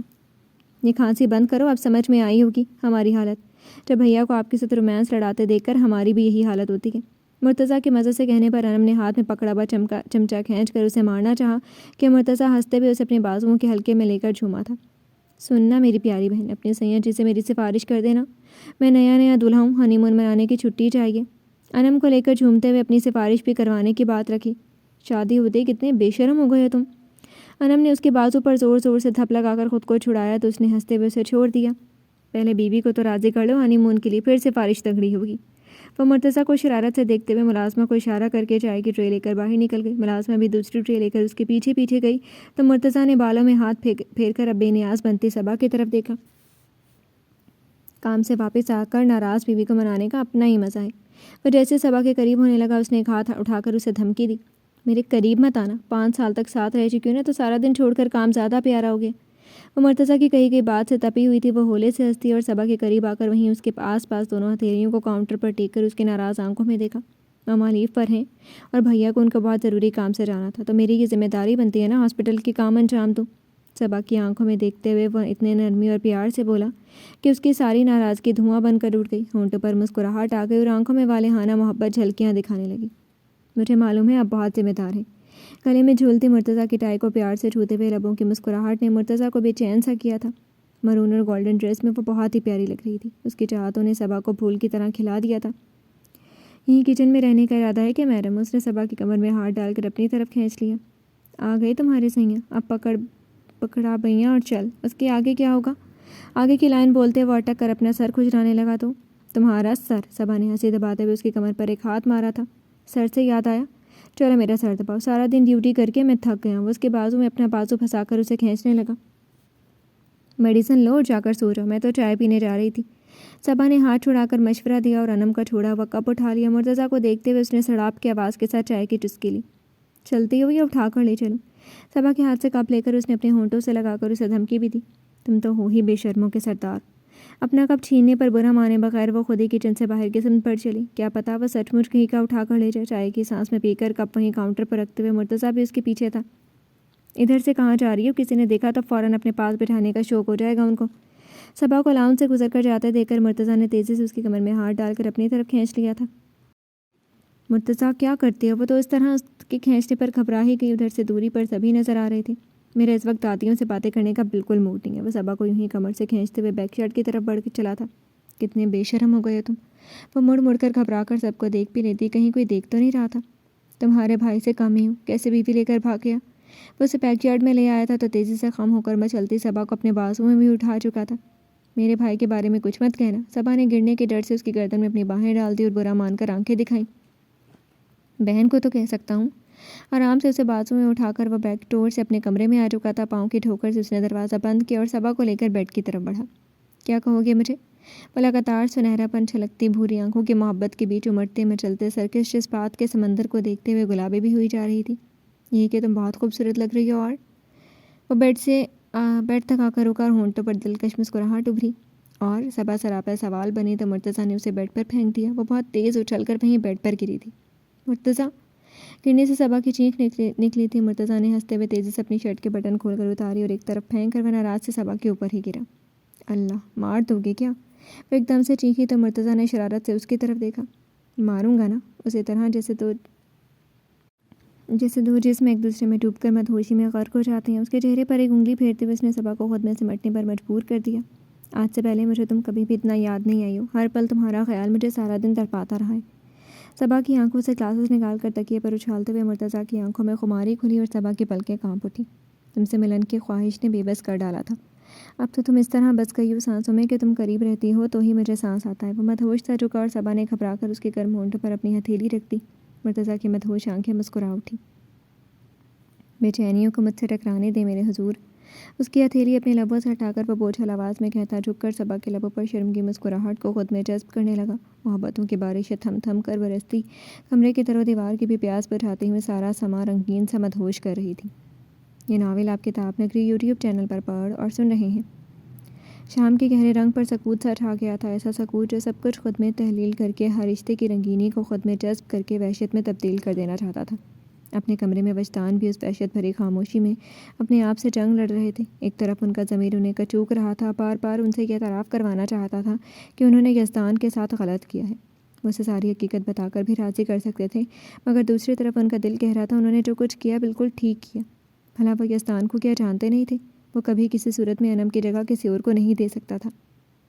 یہ کھانسی بند کرو، اب سمجھ میں آئی ہوگی ہماری حالت۔ جب بھیا کو آپ کے ساتھ رومانس لڑاتے دیکھ کر ہماری بھی یہی حالت ہوتی ہے۔ مرتضیٰ کے مزے سے کہنے پر انم نے ہاتھ میں پکڑا ہوا چمچہ کھینچ کر اسے مارنا چاہا کہ مرتضیٰ ہنستے ہوئے اسے اپنے بازوؤں کے ہلکے میں لے کر جھوما تھا۔ سننا میری پیاری بہن، اپنے سیاں جی سے میری سفارش کر دینا، میں نیا دلہا ہوں، ہنی مون منانے کی چھٹی چاہیے۔ انم کو لے کر جھومتے ہوئے اپنی سفارش بھی کروانے کی بات رکھی۔ شادی ہوتے کتنے بے شرم ہو گئے ہو تم۔ انم نے اس کے بازو پر زور زور سے دھپ لگا کر خود کو چھڑایا تو اس نے ہنستے ہوئے اسے چھوڑ دیا۔ پہلے بیوی کو تو راضی کر لو ہنی مون کے لیے، پھر سفارش تگڑی ہوگی۔ وہ مرتضیٰ کو شرارت سے دیکھتے ہوئے ملازمہ کو اشارہ کر کے چائے کی ٹرے لے کر باہر نکل گئی۔ ملازمہ بھی دوسری ٹرے لے کر اس کے پیچھے پیچھے گئی تو مرتضیٰ نے بالوں میں ہاتھ پھیر کر اب بے نیاز بنتی صبا کی طرف دیکھا۔ کام سے واپس آ کر ناراض بیوی کو منانے کا اپنا ہی مزہ ہے۔ وہ جیسے صبا کے قریب ہونے لگا، اس نے ایک ہاتھ اٹھا کر اسے دھمکی دی، میرے قریب مت آنا، 5 سال تک ساتھ رہ چکی ہوں نا، تو سارا دن چھوڑ کر کام زیادہ پیارا ہو گیا۔ وہ مرتضیٰ کی کہی گئی بات سے تپی ہوئی تھی۔ وہ ہولے سے ہنستی اور صبا کے قریب آ کر وہیں اس کے آس پاس دونوں ہتھیلیوں کو کاؤنٹر پر ٹیک کر اس کے ناراض آنکھوں میں دیکھا۔ ماما لیو پر ہیں اور بھیا کو ان کا بہت ضروری کام سے جانا تھا، تو میری یہ ذمہ داری بنتی ہے نا ہاسپٹل کی کام انجام دوں۔ صبا کی آنکھوں میں دیکھتے ہوئے وہ اتنے نرمی اور پیار سے بولا کہ اس کی ساری ناراضگی دھواں بن کر اٹھ گئی، ہونٹوں پر مسکراہٹ آ گئی اور آنکھوں میں والہانہ محبت جھلکیاں دکھانے لگی۔ مجھے معلوم ہے آپ بہت ذمہ دار ہیں۔ گلے میں جھولتی مرتضیٰ کی ٹائی کو پیار سے چھوتے ہوئے لبوں کی مسکراہٹ نے مرتضیٰ کو بے چین سا کیا تھا۔ مرون اور گولڈن ڈریس میں وہ بہت ہی پیاری لگ رہی تھی۔ اس کی چاہتوں نے صبا کو پھول کی طرح کھلا دیا تھا۔ یہیں کچن میں رہنے کا ارادہ ہے کہ میڈم؟ اس نے صبا کی کمر میں ہاتھ ڈال کر اپنی طرف کھینچ لیا۔ آ گئے تمہارے سیاں، اب پکڑا بھیاں اور چل۔ اس کے آگے کیا ہوگا؟ آگے کی لائن بولتے وہ اٹک کر اپنا سر کھجلانے لگا تو تمہارا سر؟ صبا نے ہنسی دباتے ہوئے اس کی کمر پر ایک ہاتھ مارا تھا۔ سر سے یاد آیا، چلو میرا سر دباؤ، سارا دن ڈیوٹی کر کے میں تھک گیا ہوں۔ وہ اس کے بازو میں اپنا بازو پھنسا کر اسے کھینچنے لگا۔ میڈیسن لو اور جا کر سو جاؤ، میں تو چائے پینے جا رہی تھی۔ صبا نے ہاتھ چھڑا کر مشورہ دیا اور انم کا چھوڑا ہوا کپ اٹھا لیا۔ مرتضیٰ کو دیکھتے ہوئے اس نے سڑاپ کی آواز کے ساتھ چائے کی چسکی لی۔ چلتی ہوئی اٹھا کر لے چلوں؟ صبا کے ہاتھ سے کپ لے کر اس نے اپنے ہونٹوں سے لگا کر اسے دھمکی بھی دی۔ تم تو ہو ہی بے شرموں کے سردار۔ اپنا کپ چھیننے پر برا مانے بغیر وہ خود ہی کچن سے باہر کی سمت بڑھ چلی۔ کیا پتا وہ سچ مچ کہیں کا اٹھا کر لے جائے۔ چائے کی سانس میں پی کر کپ وہیں کاؤنٹر پر رکھتے ہوئے مرتضیٰ بھی اس کے پیچھے تھا۔ ادھر سے کہاں جا رہی ہو؟ کسی نے دیکھا تو فوراً اپنے پاس بٹھانے کا شوق ہو جائے گا ان کو۔ صبا کو لاؤنج سے گزر کر جاتے دیکھ کر مرتضیٰ نے تیزی سے اس کی کمر میں ہاتھ ڈال کر اپنی طرف کھینچ لیا تھا۔ مرتضیٰ کیا کرتے ہو؟ وہ تو اس طرح اس کے کھینچنے پر گھبرا ہی گئی۔ ادھر سے دوری پر سبھی نظر آ رہے تھے۔ میرا اس وقت دادیوں سے باتیں کرنے کا بالکل موڈ نہیں ہے۔ وہ صبا کو یوں ہی کمر سے کھینچتے ہوئے بیک یارڈ کی طرف بڑھ کے چلا تھا۔ کتنے بے شرم ہو گئے تم۔ وہ مڑ مڑ کر گھبرا کر سب کو دیکھ بھی رہی تھی، کہیں کوئی دیکھ تو نہیں رہا تھا۔ تمہارے بھائی سے کم ہی ہوں، کیسے بیوی لے کر بھاگ گیا؟ وہ اسے بیک یارڈ میں لے آیا تھا تو تیزی سے خم ہو کر میں چلتی صبا کو اپنے بازو میں بھی اٹھا چکا تھا۔ میرے بھائی کے بارے میں کچھ مت کہنا۔ صبا نے گرنے کے ڈر سے اس کی گردن میں اپنی باہیں ڈال دی اور برا مان کر آنکھیں دکھائیں۔ بہن کو تو کہہ سکتا ہوں۔ آرام سے اسے بازو میں اٹھا کر وہ بیک ڈور سے اپنے کمرے میں آ چکا تھا۔ پاؤں کی ٹھوکر سے اس نے دروازہ بند کیا اور صبا کو لے کر بیڈ کی طرف بڑھا۔ کیا کہو گے مجھے؟ وہ لگاتار سنہرا پن چھلکتی بھوری آنکھوں کی محبت کے بیچ امڑتے مچلتے سرکش جذبات کے سمندر کو دیکھتے ہوئے گلابی بھی ہوئی جا رہی تھی۔ یہی کہ تم بہت خوبصورت لگ رہی ہو۔ اور وہ بیڈ تک آ کر رکا اور ہونٹوں پر دلکش مسکراہٹ ابھری۔ اور صبا سراپا سوال بنی تو مرتضیٰ نے اسے بیڈ پر پھینک دیا۔ وہ بہت تیز اچھل کر وہیں بیڈ پر گری تھی۔ مرتضیٰ گرنے سے صبا کی چینخ نکلی تھی۔ مرتضیٰ نے ہنستے ہوئے تیزی سے اپنی شرٹ کے بٹن کھول کر اتاری اور ایک طرف پھینک کر وہ ناراض سے صبا کے اوپر ہی گرا۔ اللہ، مار دو گے کیا؟ وہ ایک دم سے چینخی تو مرتضیٰ نے شرارت سے اس کی طرف دیکھا۔ ماروں گا نا، اسی طرح جیسے دو جسم ایک دوسرے میں ڈوب کر مدہوشی میں غرق ہو جاتے ہیں۔ اس کے چہرے پر ایک انگلی پھیرتے ہوئے اس نے صبا کو خود میں سمٹنے پر مجبور کر دیا۔ آج سے پہلے مجھے تم کبھی بھی اتنا یاد نہیں آئی ہو۔ ہر پل تمہارا خیال مجھے سارا دن تڑپاتا رہا ہے۔ صبا کی آنکھوں سے گلاسز نکال کر تکیے پر اچھالتے ہوئے مرتضیٰ کی آنکھوں میں خماری کھلی اور صبا کی پلکیں کانپ اٹھی۔ تم سے ملن کی خواہش نے بے بس کر ڈالا تھا۔ اب تو تم اس طرح بس گئی ہو سانسوں میں کہ تم قریب رہتی ہو تو ہی مجھے سانس آتا ہے۔ وہ مدہوش سا جھکا اور صبا نے گھبرا کر اس کے گرم ہونٹوں پر اپنی ہتھیلی رکھ دی۔ مرتضیٰ کی مدہوش آنکھیں مسکرا اٹھی۔ بے چینیوں کو مجھ سے ٹکرانے دے میرے حضور۔ اس کی ہتھیلی اپنے لبوں سے ہٹا کر وہ بوجھل آواز میں کہتا جھک کر صبا کے لبوں پر شرمگی مسکراہٹ کو خود میں جذب کرنے لگا۔ محبتوں کی بارشیں تھم تھم کر برستی کمرے کی در و دیوار کی بھی پیاس بجھاتے ہوئے سارا سما رنگین سا مدہوش کر رہی تھی۔ یہ ناول آپ کتاب نگری یوٹیوب چینل پر پڑھ اور سن رہے ہیں۔ شام کے گہرے رنگ پر سکوت سا چھا گیا تھا، ایسا سکوت جو سب کچھ خود میں تحلیل کر کے ہر رشتے کی رنگینی کو خود میں جذب کر کے وحشت میں تبدیل کر دینا چاہتا تھا۔ اپنے کمرے میں وجدان بھی اس وحشت بھری خاموشی میں اپنے آپ سے جنگ لڑ رہے تھے۔ ایک طرف ان کا ضمیر انہیں کچوک رہا تھا، بار بار ان سے یہ اعتراف کروانا چاہتا تھا کہ انہوں نے یزدان کے ساتھ غلط کیا ہے۔ وہ اسے ساری حقیقت بتا کر بھی راضی کر سکتے تھے، مگر دوسری طرف ان کا دل کہہ رہا تھا انہوں نے جو کچھ کیا بالکل ٹھیک کیا۔ بھلا وہ یزدان کو کیا جانتے نہیں تھے؟ وہ کبھی کسی صورت میں انم کی جگہ کسی اور کو نہیں دے سکتا تھا،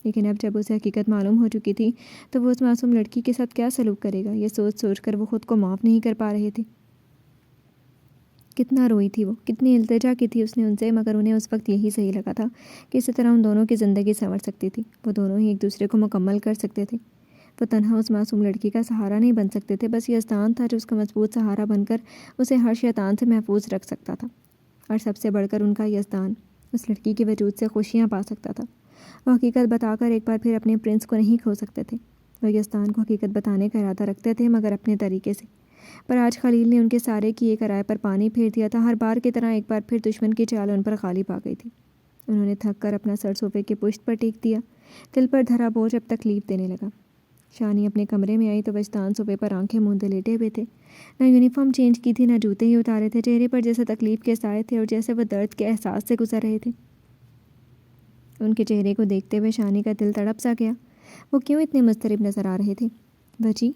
لیکن اب جب اسے حقیقت معلوم ہو چکی تھی تو وہ اس معصوم لڑکی کے ساتھ کیا سلوک کرے گا، یہ سوچ سوچ کر وہ خود کو معاف نہیں کر پا رہے تھے۔ کتنا روئی تھی وہ، کتنی التجا کی تھی اس نے ان سے، مگر انہیں اس وقت یہی صحیح لگا تھا کہ اسی طرح ان دونوں کی زندگی سنور سکتی تھی۔ وہ دونوں ہی ایک دوسرے کو مکمل کر سکتے تھے۔ وہ تنہا اس معصوم لڑکی کا سہارا نہیں بن سکتے تھے، بس یزدان تھا جو اس کا مضبوط سہارا بن کر اسے ہر شیطان سے محفوظ رکھ سکتا تھا، اور سب سے بڑھ کر ان کا یزدان اس لڑکی کے وجود سے خوشیاں پا سکتا تھا۔ وہ حقیقت بتا کر ایک بار پھر اپنے پرنس کو نہیں کھو سکتے تھے۔ وہ یزدان کو حقیقت بتانے کا ارادہ رکھتے تھے، مگر اپنے طریقے سے۔ پر آج خلیل نے ان کے سارے کیے کرائے پر پانی پھیر دیا تھا۔ ہر بار کی طرح ایک بار پھر دشمن کی چال ان پر غالب آ گئی تھی۔ انہوں نے تھک کر اپنا سر صوفے کی پشت پر ٹیک دیا۔ دل پر دھرا بوجھ اب تکلیف دینے لگا۔ شانی اپنے کمرے میں آئی تو وجدان صوفے پر آنکھیں موندے لیٹے ہوئے تھے۔ نہ یونیفارم چینج کی تھی، نہ جوتے ہی اتارے تھے۔ چہرے پر جیسے تکلیف کے سائے تھے اور جیسے وہ درد کے احساس سے گزر رہے تھے۔ ان کے چہرے کو دیکھتے ہوئے شانی کا دل تڑپ سا گیا۔ وہ کیوں اتنے مضطرب نظر آ رہے تھے؟ وجی،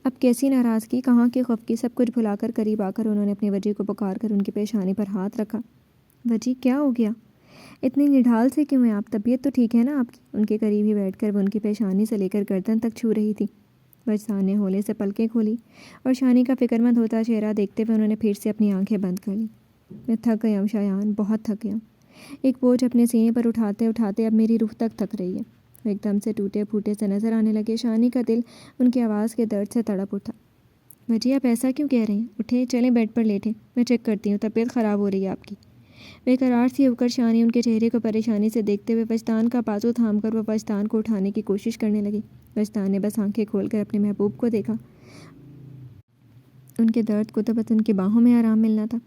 اب کیسی ناراضگی، کہاں کی خفگی، سب کچھ بھلا کر قریب آ کر انہوں نے اپنی وجی کو پکار کر ان کی پیشانی پر ہاتھ رکھا۔ وجی، کیا ہو گیا؟ اتنی نڈھال سے کیوں ہیں آپ؟ طبیعت تو ٹھیک ہے نا آپ کی؟ ان کے قریب ہی بیٹھ کر وہ ان کی پیشانی سے لے کر گردن تک چھو رہی تھی۔ وجدان نے ہولے سے پلکیں کھولی اور شانی کا فکر مند ہوتا چہرہ دیکھتے ہوئے انہوں نے پھر سے اپنی آنکھیں بند کر لی۔ میں تھک گیا ہوں شایان، بہت تھک گیا ہوں۔ ایک بوجھ اپنے سینے پر اٹھاتے اٹھاتے اب میری روح تک تھک رہی ہے۔ وہ ایک دم سے ٹوٹے پھوٹے سے نظر آنے لگے۔ شانی کا دل ان کی آواز کے درد سے تڑپ اٹھا۔ وجی، آپ ایسا کیوں کہہ رہے ہیں؟ اٹھیں، چلیں بیڈ پر لیٹیں، میں چیک کرتی ہوں، طبیعت خراب ہو رہی ہے آپ کی۔ بے قرار سی ہو کر شانی ان کے چہرے کو پریشانی سے دیکھتے ہوئے وجدان کا بازو تھام کر وہ وجدان کو اٹھانے کی کوشش کرنے لگی۔ وجدان نے بس آنکھیں کھول کر اپنے محبوب کو دیکھا۔ ان کے درد کو تو بس ان کی باہوں میں آرام ملنا تھا۔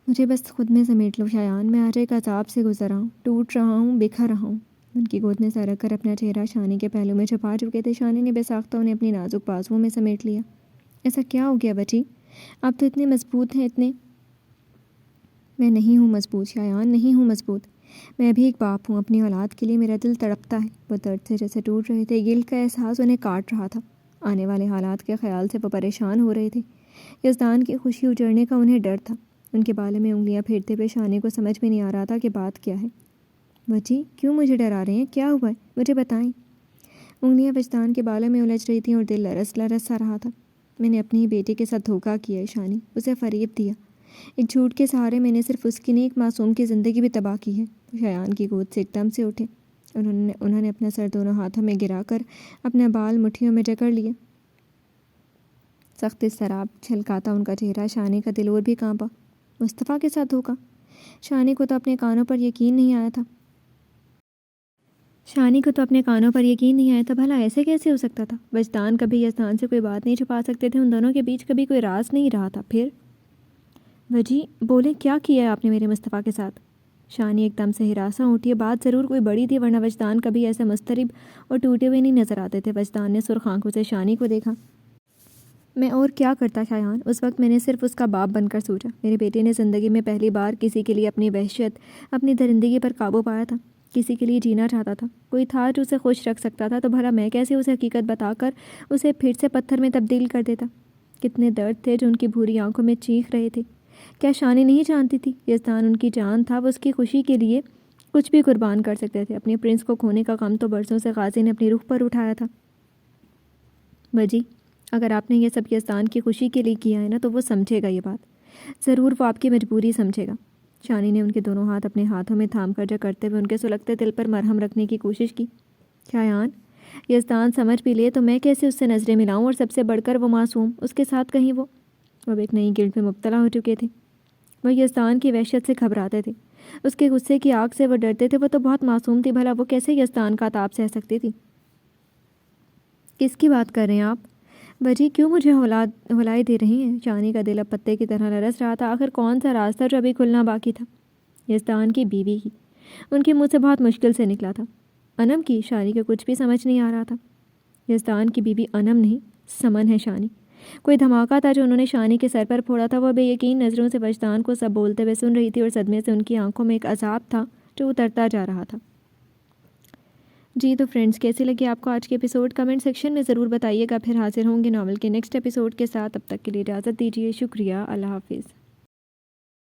مجھے بس خود میں سمیٹ لو شایان، میں آج ایک عذاب سے گزر رہا ہوں، ٹوٹ رہا ہوں، بکھر رہا ہوں۔ ان کی گود میں سر رکھ کر اپنا چہرہ شانی کے پہلو میں چھپا چکے تھے۔ شانی نے بے ساختہ انہیں اپنی نازک بازوؤں میں سمیٹ لیا۔ ایسا کیا ہو گیا بچی؟ آپ تو اتنے مضبوط ہیں، اتنے۔ میں نہیں ہوں مضبوط شایان، نہیں ہوں مضبوط۔ میں بھی ایک باپ ہوں، اپنی اولاد کے لیے میرا دل تڑپتا ہے۔ وہ درد سے جیسے ٹوٹ رہے تھے، گل کا احساس انہیں کاٹ رہا تھا۔ آنے والے حالات کے خیال سے وہ پریشان ہو رہے تھے۔ یزدان کی خوشی اجڑنے کا انہیں ڈر تھا۔ ان کے بالوں میں انگلیاں پھیرتے ہوئے شانی کو سمجھ میں نہیں آ رہا تھا کہ بات کیا ہے۔ وجی، کیوں مجھے ڈرا رہے ہیں؟ کیا ہوا ہے؟ مجھے بتائیں۔ انگلیاں وجدان کے بالوں میں الجھ رہی تھیں اور دل لرز لرز سا رہا تھا۔ میں نے اپنے ہی بیٹے کے ساتھ دھوکہ کیا ہے شانی، اسے فریب دیا۔ ایک جھوٹ کے سہارے میں نے صرف اس کی نہیں، ایک معصوم کی زندگی بھی تباہ کی ہے۔ شایان کی گود سے ایک دم سے اٹھے۔ انہوں نے اپنا سر دونوں ہاتھوں میں گرا کر اپنا بال مٹھیوں میں جکڑ لیے۔ سخت اضطراب چھلکاتا ان کا چہرہ۔ شانی کا دل اور بھی کانپا۔ مصطفیٰ کے ساتھ دھوکہ؟ شانی کو تو اپنے کانوں پر یقین نہیں آیا تھا۔ بھلا ایسے کیسے ہو سکتا تھا؟ وجدان کبھی یزدان سے کوئی بات نہیں چھپا سکتے تھے، ان دونوں کے بیچ کبھی کوئی راز نہیں رہا تھا۔ پھر وجی بولے، کیا کیا ہے آپ نے میرے مصطفیٰ کے ساتھ؟ شانی ایک دم سے ہراساں اٹھی۔ بات ضرور کوئی بڑی تھی، ورنہ وجدان کبھی ایسے مضطرب اور ٹوٹے ہوئے نہیں نظر آتے تھے۔ وجدان نے سرخ آنکھوں سے شانی کو دیکھا۔ میں اور کیا کرتا شایان؟ اس وقت میں نے صرف اس کا باپ بن کر سوچا۔ میرے بیٹے نے زندگی میں پہلی بار کسی کے لیے اپنی وحشت، اپنی درندگی پر قابو پایا تھا، کسی کے لیے جینا چاہتا تھا، کوئی تھا جو اسے خوش رکھ سکتا تھا، تو بھلا میں کیسے اسے حقیقت بتا کر اسے پھر سے پتھر میں تبدیل کر دیتا؟ کتنے درد تھے جو ان کی بھوری آنکھوں میں چیخ رہے تھے۔ کیا شانی نہیں جانتی تھی یزدان ان کی جان تھا؟ وہ اس کی خوشی کے لیے کچھ بھی قربان کر سکتے تھے۔ اپنے پرنس کو کھونے کا غم تو برسوں سے غازی نے اپنی روح پر اٹھایا تھا۔ بجی، اگر آپ نے یہ سب یزدان کی خوشی کے لیے کیا ہے نا، تو وہ سمجھے گا یہ بات، ضرور وہ آپ کی مجبوری سمجھے گا۔ شانی نے ان کے دونوں ہاتھ اپنے ہاتھوں میں تھام کر جا کرتے ہوئے ان کے سلگتے دل پر مرہم رکھنے کی کوشش کی۔ شایان، یزدان سمجھ بھی لے تو میں کیسے اس سے نظریں ملاؤں؟ اور سب سے بڑھ کر وہ معصوم، اس کے ساتھ کہیں وہ ایک نئی گلٹ میں مبتلا ہو چکے تھے۔ وہ یزدان کی وحشت سے گھبراتے تھے، اس کے غصے کی آگ سے وہ ڈرتے تھے۔ وہ تو بہت معصوم تھی، بھلا وہ کیسے یزدان کا عذاب سہ سکتی تھی؟ کس کی بات کر رہے ہیں آپ؟ بجی، کیوں مجھے ہلائے دے رہی ہیں؟ شانی کا دل اب پتے کی طرح لرز رہا تھا۔ آخر کون سا راز تھا جو ابھی کھلنا باقی تھا؟ یزدان کی بیوی کی، ان کے منہ سے بہت مشکل سے نکلا تھا۔ انم کی؟ شانی کو کچھ بھی سمجھ نہیں آ رہا تھا۔ یزدان کی بیوی انم نہیں، سمن ہے شانی۔ کوئی دھماکہ تھا جو انہوں نے شانی کے سر پر پھوڑا تھا۔ وہ بے یقین نظروں سے وجدان کو سب بولتے ہوئے سن رہی تھی، اور صدمے سے ان کی آنکھوں میں ایک عذاب تھا جو اترتا جا رہا تھا۔ جی تو فرینڈز، کیسے لگے آپ کو آج کے ایپیسوڈ؟ کمنٹ سیکشن میں ضرور بتائیے گا۔ پھر حاضر ہوں گے ناول کے نیکسٹ ایپیسوڈ کے ساتھ۔ تب تک کے لیے اجازت دیجیے۔ شکریہ، اللہ حافظ۔